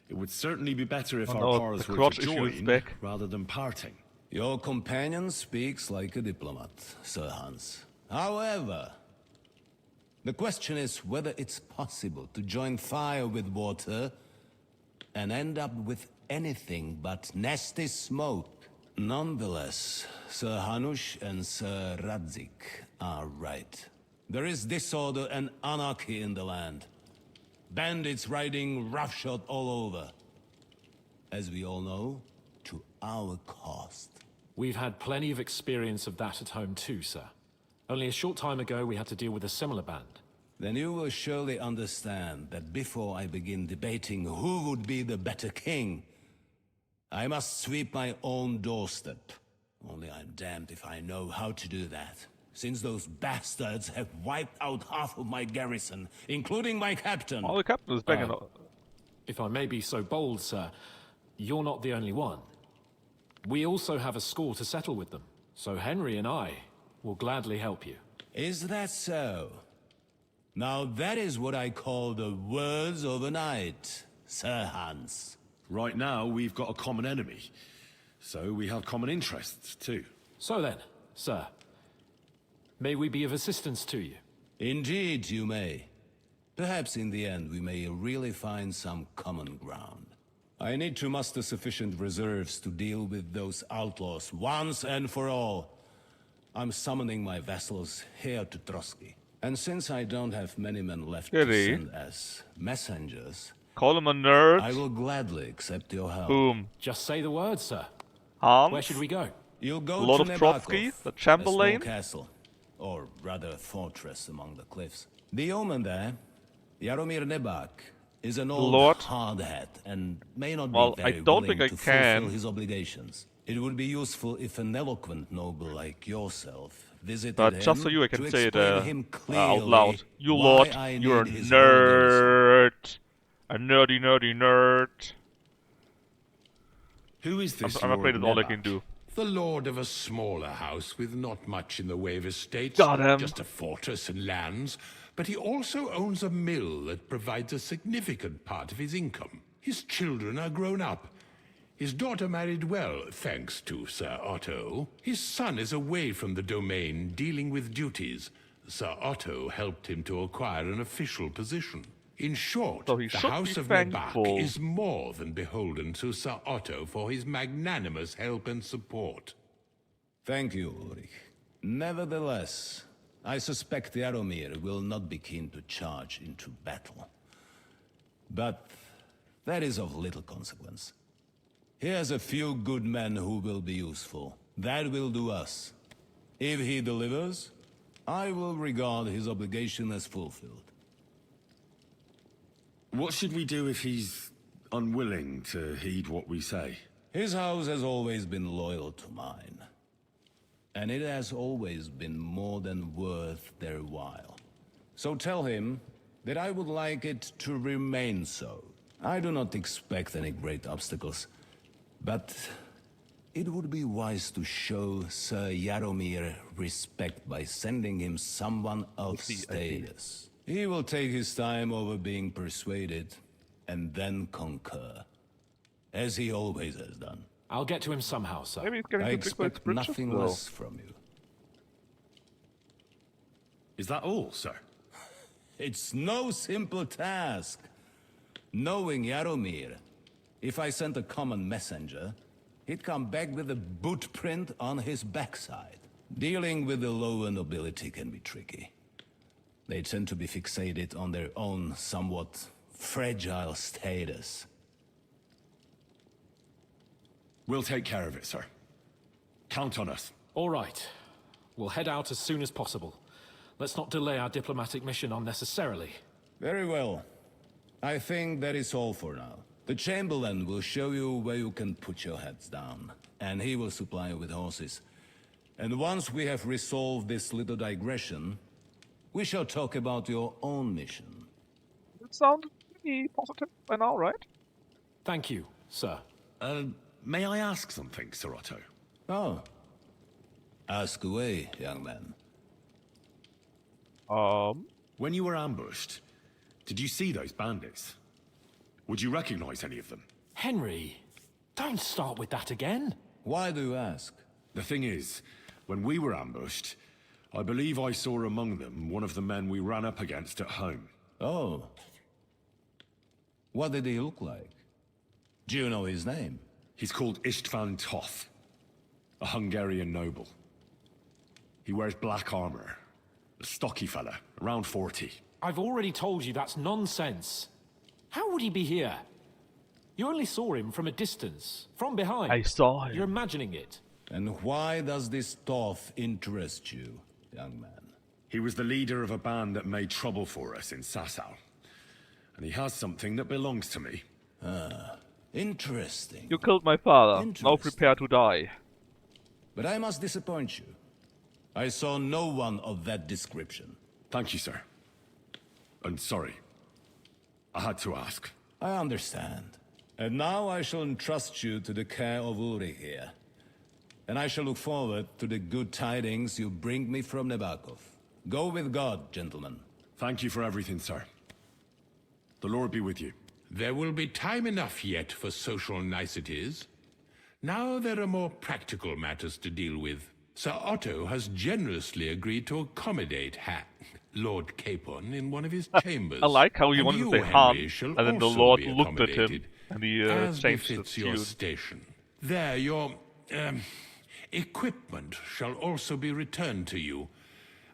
it would certainly be better if our powers were to join rather than parting. Your companion speaks like a diplomat, Sir Hans. However, the question is whether it's possible to join fire with water and end up with anything but nasty smoke. Nonetheless, Sir Hanush and Sir Radzig are right. There is disorder and anarchy in the land. Bandits riding roughshod all over. As we all know, to our cost. We've had plenty of experience of that at home too, sir. Only a short time ago, we had to deal with a similar band. Then you will surely understand that before I begin debating who would be the better king, I must sweep my own doorstep. Only I'm damned if I know how to do that, since those bastards have wiped out half of my garrison, including my captain. Oh, the captain is banging up. If I may be so bold, sir, you're not the only one. We also have a score to settle with them, so Henry and I will gladly help you. Is that so? Now that is what I call the words of a knight, Sir Hans. Right now, we've got a common enemy, so we have common interests too. So then, sir, may we be of assistance to you? Indeed, you may. Perhaps in the end we may really find some common ground. I need to muster sufficient reserves to deal with those outlaws once and for all. I'm summoning my vassals here to Trotsky. And since I don't have many men left to send as messengers, call him a nerd. I will gladly accept your help. Boom. Just say the word, sir. Hans? Where should we go? You'll go Lord to of Trotsky, the Chamberlain. a small castle, or rather fortress among the cliffs. The yeoman there, Jaromir Nebak, is an old hardhat and may not be very willing to fulfill his obligations. It would be useful if an eloquent noble like yourself visited him just so you, I can say it out loud. You why lord, I you're a need his nerd. A nerdy nerd. Who is this? I'm afraid it's all I can do. The lord of a smaller house with not much in the way of estates. Got him. Just a fortress and lands. But he also owns a mill that provides a significant part of his income. His children are grown up. His daughter married well, thanks to Sir Otto. His son is away from the domain, dealing with duties. Sir Otto helped him to acquire an official position. In short, So he the should House be of thankful. Nebak is more than beholden to Sir Otto for his magnanimous help and support. Thank you, Ulrich. Nevertheless, I suspect Jaromir will not be keen to charge into battle. But that is of little consequence. He has a few good men who will be useful. That will do us. If he delivers, I will regard his obligation as fulfilled. What should we do if he's unwilling to heed what we say? His house has always been loyal to mine. And it has always been more than worth their while. So tell him that I would like it to remain so. I do not expect any great obstacles. But It would be wise to show Sir Jaromir respect by sending him someone of status. He will take his time over being persuaded, and then concur. As he always has done. I'll get to him somehow, sir. Maybe he's getting I too big for his expect britches, nothing though. less from you. Is that all, sir? It's no simple task. Knowing Jaromir, if I sent a common messenger, he'd come back with a boot print on his backside. Dealing with the lower nobility can be tricky. They tend to be fixated on their own somewhat fragile status. We'll take care of it, sir. Count on us. All right. We'll head out as soon as possible. Let's not delay our diplomatic mission unnecessarily. Very well. I think that is all for now. The Chamberlain will show you where you can put your heads down, and he will supply you with horses. And once we have resolved this little digression, we shall talk about your own mission. It sounds pretty positive by now, right? Thank you, sir. May I ask something, Sir Otto? Oh. Ask away, young man. When you were ambushed, did you see those bandits? Would you recognize any of them? Henry, don't start with that again. Why do you ask? The thing is, when we were ambushed, I believe I saw among them one of the men we ran up against at home. Oh. What did he look like? Do you know his name? He's called Istvan Toth, a Hungarian noble. He wears black armor. A stocky fella, around 40. I've already told you that's nonsense. How would he be here? You only saw him from a distance, from behind. I saw him. You're imagining it. And why does this Toth interest you, young man? He was the leader of a band that made trouble for us in Sasau. And he has something that belongs to me. Ah, interesting. You killed my father. Now prepare to die. But I must disappoint you. I saw no one of that description. Thank you, sir. And sorry. I had to ask. I understand. And now I shall entrust you to the care of Ulrich here. And I shall look forward to the good tidings you bring me from Nebakov. Go with God, gentlemen. Thank you for everything, sir. The Lord be with you. There will be time enough yet for social niceties. Now there are more practical matters to deal with. Sir Otto has generously agreed to accommodate Lord Capon in one of his chambers. I like how you wanted to say Hans, and then the Lord looked at him, and he as changed befits the your tune. station. There, your equipment shall also be returned to you,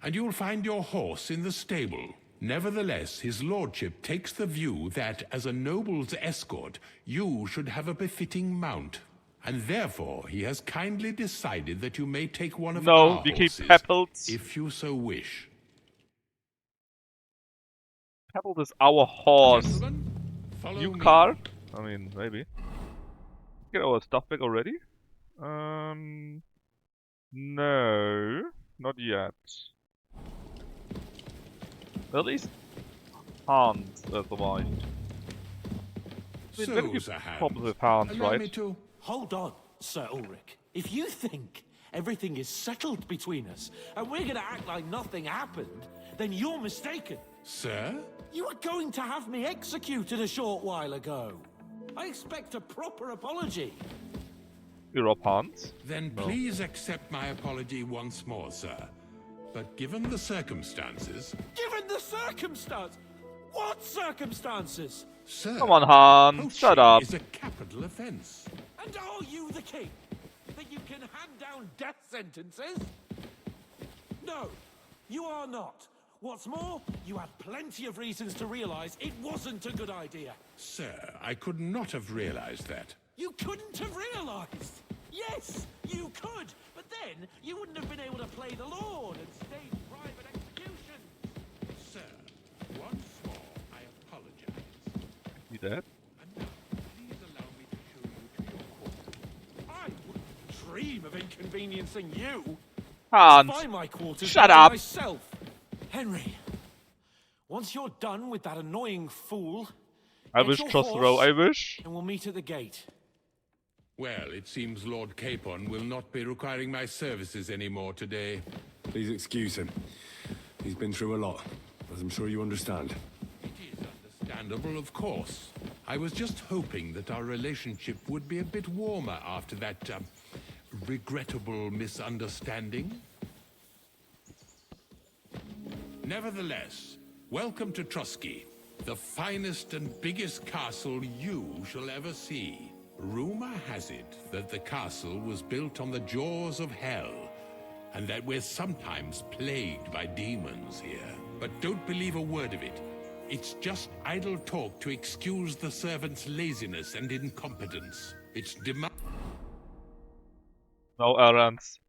and you will find your horse in the stable. Nevertheless, his lordship takes the view that, as a noble's escort, you should have a befitting mount. And therefore, he has kindly decided that you may take one of our we keep horses, Pepples. if you so wish. Pebble is our horse. Gentlemen, follow You me. car? I mean, maybe. Get our stuff back already? No, not yet. At least Hans survived. So, Very few Sir Hans, problems with Hans, allow right? me to... Hold on, Sir Ulrich. If you think everything is settled between us, and we're gonna act like nothing happened, then you're mistaken. Sir? You were going to have me executed a short while ago. I expect a proper apology. You're up, Hans. Then No. please accept my apology once more, sir. But given the circumstances... Given the circumstance? What circumstances? Sir, Come on, Hans, shut poaching up. is a capital offense. And are you the king? That you can hand down death sentences? No, you are not. What's more, you had plenty of reasons to realize it wasn't a good idea. Sir, I could not have realized that. You couldn't have realized. Yes, you could. But then you wouldn't have been able to play the Lord and stage private executions. Sir, once more, I apologize. You dead? And now, please allow me to show you to your quarters. I wouldn't dream of inconveniencing you. Hans, Find my quarters shut by up. myself. Henry, once you're done with that annoying fool, I get wish your Crossrow, horse I wish. and we'll meet at the gate. Well, it seems Lord Capon will not be requiring my services anymore today. Please excuse him. He's been through a lot, as I'm sure you understand. It is understandable, of course. I was just hoping that our relationship would be a bit warmer after that, regrettable misunderstanding. Nevertheless, welcome to Trusky, the finest and biggest castle you shall ever see. Rumor has it that the castle was built on the jaws of hell, and that we're sometimes plagued by demons here. But don't believe a word of it. It's just idle talk to excuse the servants' laziness and incompetence. It's No errands.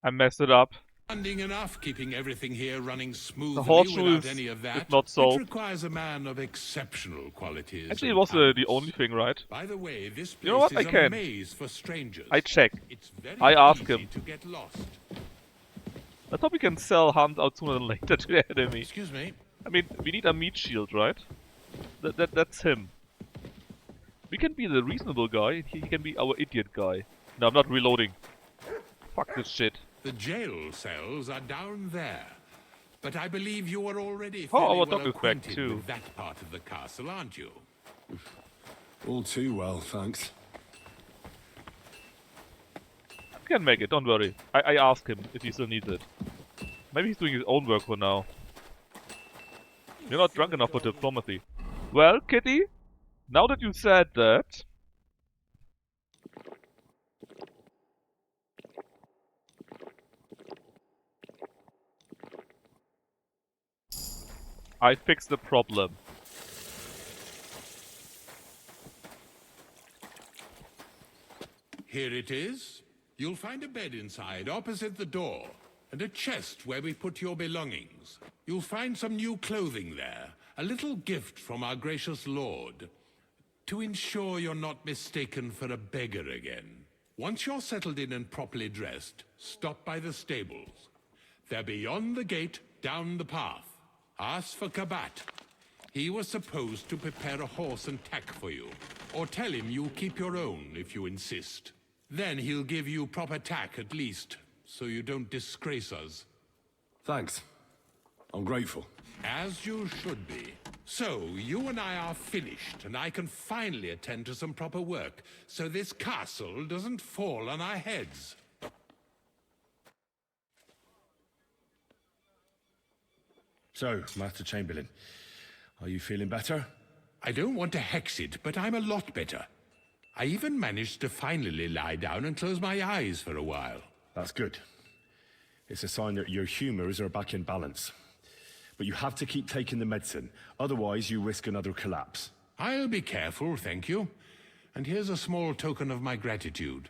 I messed it up. demanding enough, keeping everything here running smoothly horseshoe without is any of that. not so. It requires a man of exceptional qualities. Actually, it and was the talents. only thing, right? By the way, this place You know what? I is a can. maze for strangers. I check. It's very I ask easy him. to get lost. Let's hope we can sell Hunt out sooner than later to the enemy. Excuse me. I mean, we need a meat shield, right? That's him. We can be the reasonable guy, he can be our idiot guy. No, I'm not reloading. Fuck this shit. The jail cells are down there. But I believe you are already Oh, fairly our well dog is back acquainted too. with that part of the castle, aren't you? All too well, thanks. I can make it, don't worry. I asked him if he still needs it. Maybe he's doing his own work for now. You're not drunk enough for diplomacy. Well, Kitty, now that you said that... I fixed the problem. Here it is. You'll find a bed inside, opposite the door, and a chest where we put your belongings. You'll find some new clothing there, a little gift from our gracious lord, to ensure you're not mistaken for a beggar again. Once you're settled in and properly dressed, stop by the stables. They're beyond the gate, down the path. Ask for Kabat. He was supposed to prepare a horse and tack for you, or tell him you'll keep your own if you insist. Then he'll give you proper tack at least, so you don't disgrace us. Thanks. I'm grateful. As you should be. So, you and I are finished, and I can finally attend to some proper work, so this castle doesn't fall on our heads. So, Master Chamberlain, are you feeling better? I don't want to hex it, but I'm a lot better. I even managed to finally lie down and close my eyes for a while. That's good. It's a sign that your humors are back in balance. But you have to keep taking the medicine, otherwise you risk another collapse. I'll be careful, thank you. And here's a small token of my gratitude.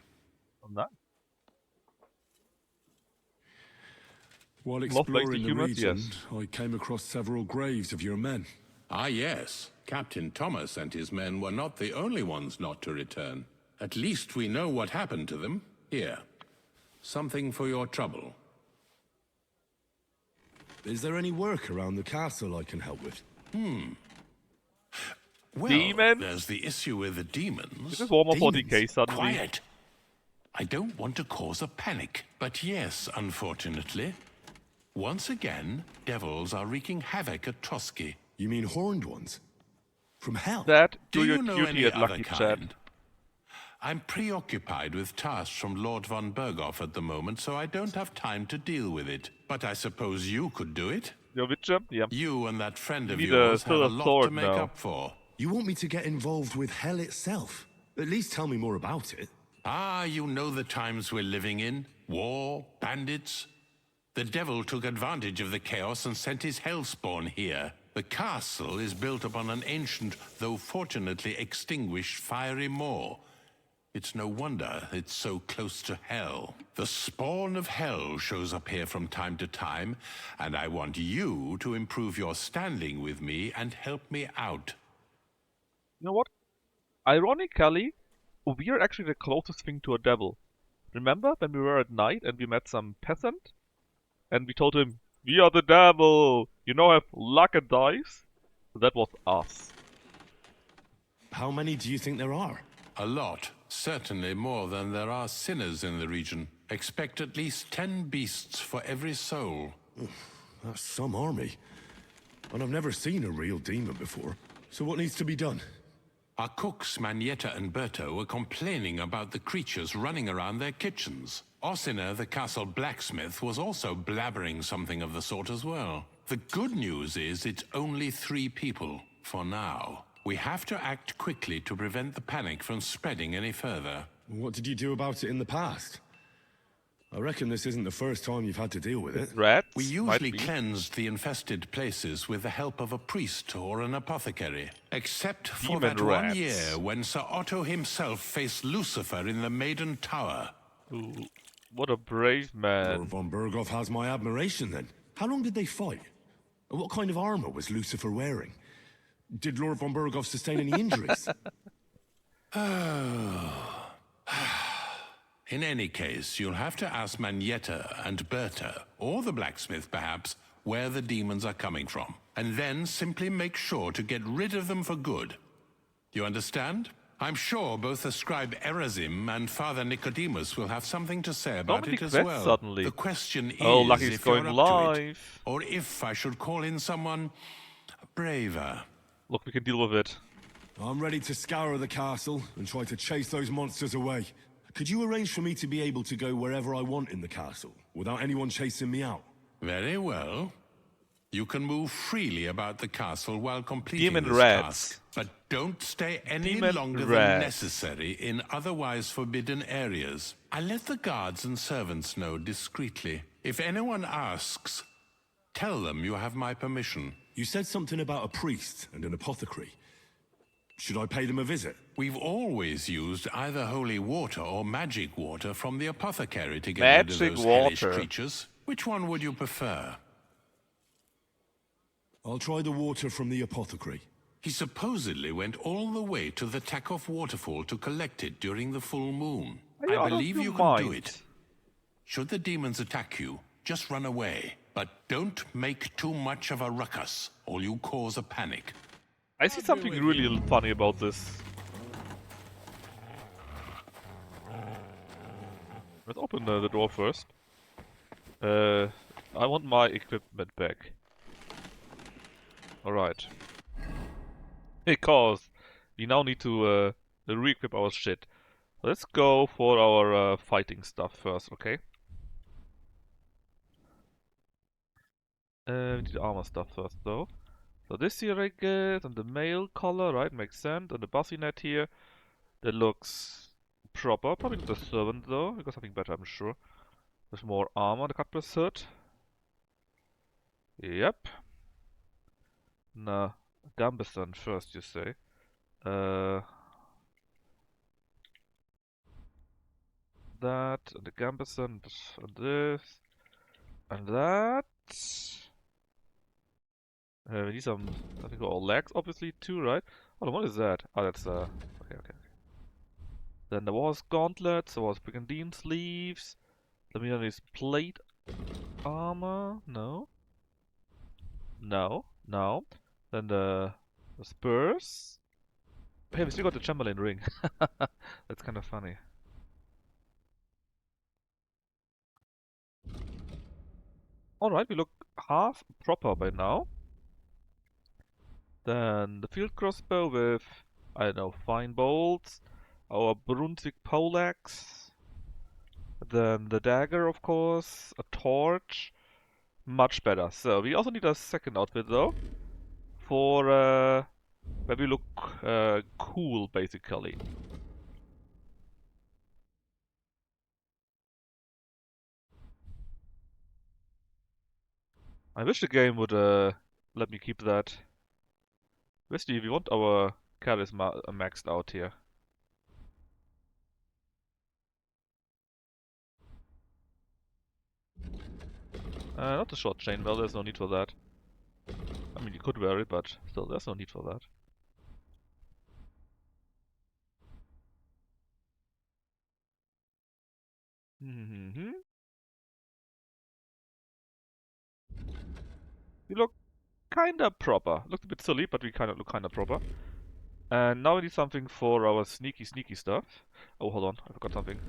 While exploring the region, I came across several graves of your men. Ah, yes. Captain Thomas and his men were not the only ones not to return. At least we know what happened to them. Here. Something for your trouble. Is there any work around the castle I can help with? Well, Demon? there's the issue with the demons. This is warmer 40k suddenly. Quiet! I don't want to cause a panic, but yes, unfortunately. Once again, devils are wreaking havoc at Trusky. You mean horned ones? From hell? That, Do your you know duty any at other Lucky kind? Chat. I'm preoccupied with tasks from Lord von Berghoff at the moment, so I don't have time to deal with it. But I suppose you could do it? Your Witcher? Yeah. You and that friend of Need yours have still a a lot sword to make now. up for. You want me to get involved with hell itself? At least tell me more about it. Ah, you know the times we're living in. War, bandits. The devil took advantage of the chaos and sent his hellspawn here. The castle is built upon an ancient, though fortunately extinguished, fiery moor. It's no wonder it's so close to hell. The spawn of hell shows up here from time to time, and I want you to improve your standing with me and help me out. You know what? Ironically, we are actually the closest thing to a devil. Remember when we were at night and we met some peasant? And we told him, "We are the devil! You know, have luck and dice?" So that was us. How many do you think there are? A lot. Certainly more than there are sinners in the region. Expect at least 10 beasts for every soul. That's some army. And I've never seen a real demon before. So what needs to be done? Our cooks, Manietta and Berto, were complaining about the creatures running around their kitchens. Ossina, the castle blacksmith, was also blabbering something of the sort as well. The good news is it's only 3 people, for now. We have to act quickly to prevent the panic from spreading any further. What did you do about it in the past? I reckon this isn't the first time you've had to deal with it. Rats? We usually cleansed the infested places with the help of a priest or an apothecary. Except for Demon that rats. one year when Sir Otto himself faced Lucifer in the Maiden Tower. Ooh, what a brave man. Lord von Berghoff has my admiration then. How long did they fight? And what kind of armor was Lucifer wearing? Did Lord von Berghoff sustain any injuries? In any case, you'll have to ask Manietta and Berta, or the blacksmith perhaps, where the demons are coming from. And then simply make sure to get rid of them for good. You understand? I'm sure both the scribe Erazim and Father Nicodemus will have something to say about it as well. Suddenly. The question is Lucky's if going you're up live. to it, or if I should call in someone braver. Look, we can deal with it. I'm ready to scour the castle and try to chase those monsters away. Could you arrange for me to be able to go wherever I want in the castle, without anyone chasing me out? Very well. You can move freely about the castle while completing Demon this rats. task. But don't stay any Demon longer rats. than necessary in otherwise forbidden areas. I let the guards and servants know discreetly. If anyone asks, tell them you have my permission. You said something about a priest and an apothecary. Should I pay them a visit? We've always used either holy water or magic water from the apothecary to get Magic rid of those hellish water. creatures. Which one would you prefer? I'll try the water from the apothecary. He supposedly went all the way to the Takov waterfall to collect it during the full moon. Are you I out of believe your you can do mind? it. Should the demons attack you, just run away. But don't make too much of a ruckus, or you cause a panic. I see something really funny about this. Let's open the door first. I want my equipment back. Alright. Because we now need to re-equip our shit. Let's go for our fighting stuff first, okay? We need the armor stuff first though. So this here I get, and the mail collar, right, makes sense, and the bassinet here, that looks proper. Probably not the servant though, because something better I'm sure. There's more armor, the cutlass hood. Yep. Nah, Gambison first you say. That, and the Gambison, and this, and that. We need some, I think, all legs, obviously, too, right? Oh, what is that? Oh, that's, okay. Then there was gauntlets, there was brigandine sleeves. Then we have this plate armor. No. Then the spurs. Hey, we still got the Chamberlain ring. That's kind of funny. Alright, we look half proper by now. Then the field crossbow with, I don't know, fine bolts. Our Brunswick poleaxe. Then the dagger, of course. A torch. Much better. So we also need a second outfit though. For where we look cool, basically. I wish the game would let me keep that. Basically, we want our charisma maxed out here. Not the short chain, well, there's no need for that. I mean, you could wear it, but still, there's no need for that. We look kinda proper. Looks a bit silly, but we look kinda proper. And now we need something for our sneaky stuff. Oh, hold on, I forgot something.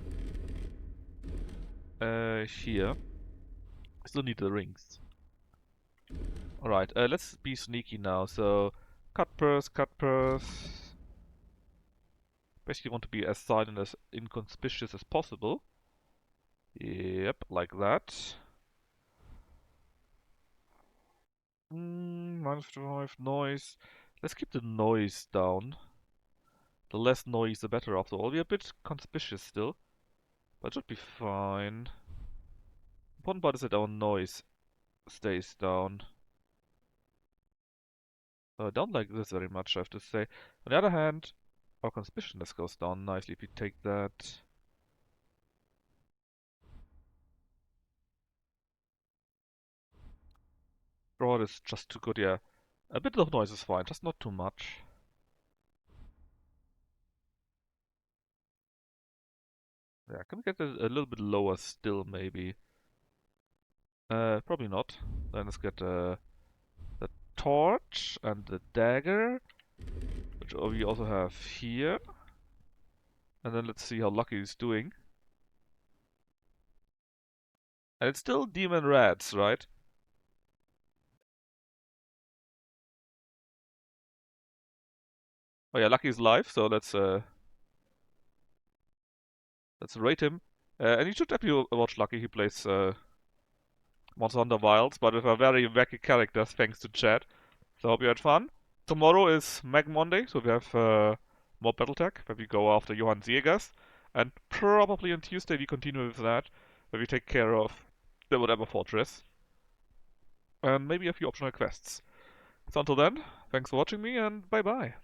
Here. Still need the rings. Alright, let's be sneaky now. So, cut purse. Basically want to be as silent as inconspicuous as possible. Yep, like that. -5 noise. Let's keep the noise down. The less noise, the better after all. We're a bit conspicuous still, but it should be fine. Important part is that our noise stays down. I don't like this very much, I have to say. On the other hand, our conspicuousness goes down nicely if we take that. Broad is just too good, yeah. A bit of noise is fine, just not too much. Yeah, can we get it a little bit lower still, maybe? Probably not. Then let's get the torch and the dagger, which we also have here. And then let's see how Lucky is doing. And it's still demon rats, right? Oh yeah, Lucky is live, so let's rate him. And you should definitely watch Lucky. He plays Monster Hunter Wilds, but with a very wacky characters, thanks to chat. So I hope you had fun. Tomorrow is Mag Monday, so we have more Battletech, where we go after Johann Jägers. And probably on Tuesday we continue with that, where we take care of the whatever fortress. And maybe a few optional quests. So until then, thanks for watching me, and bye bye.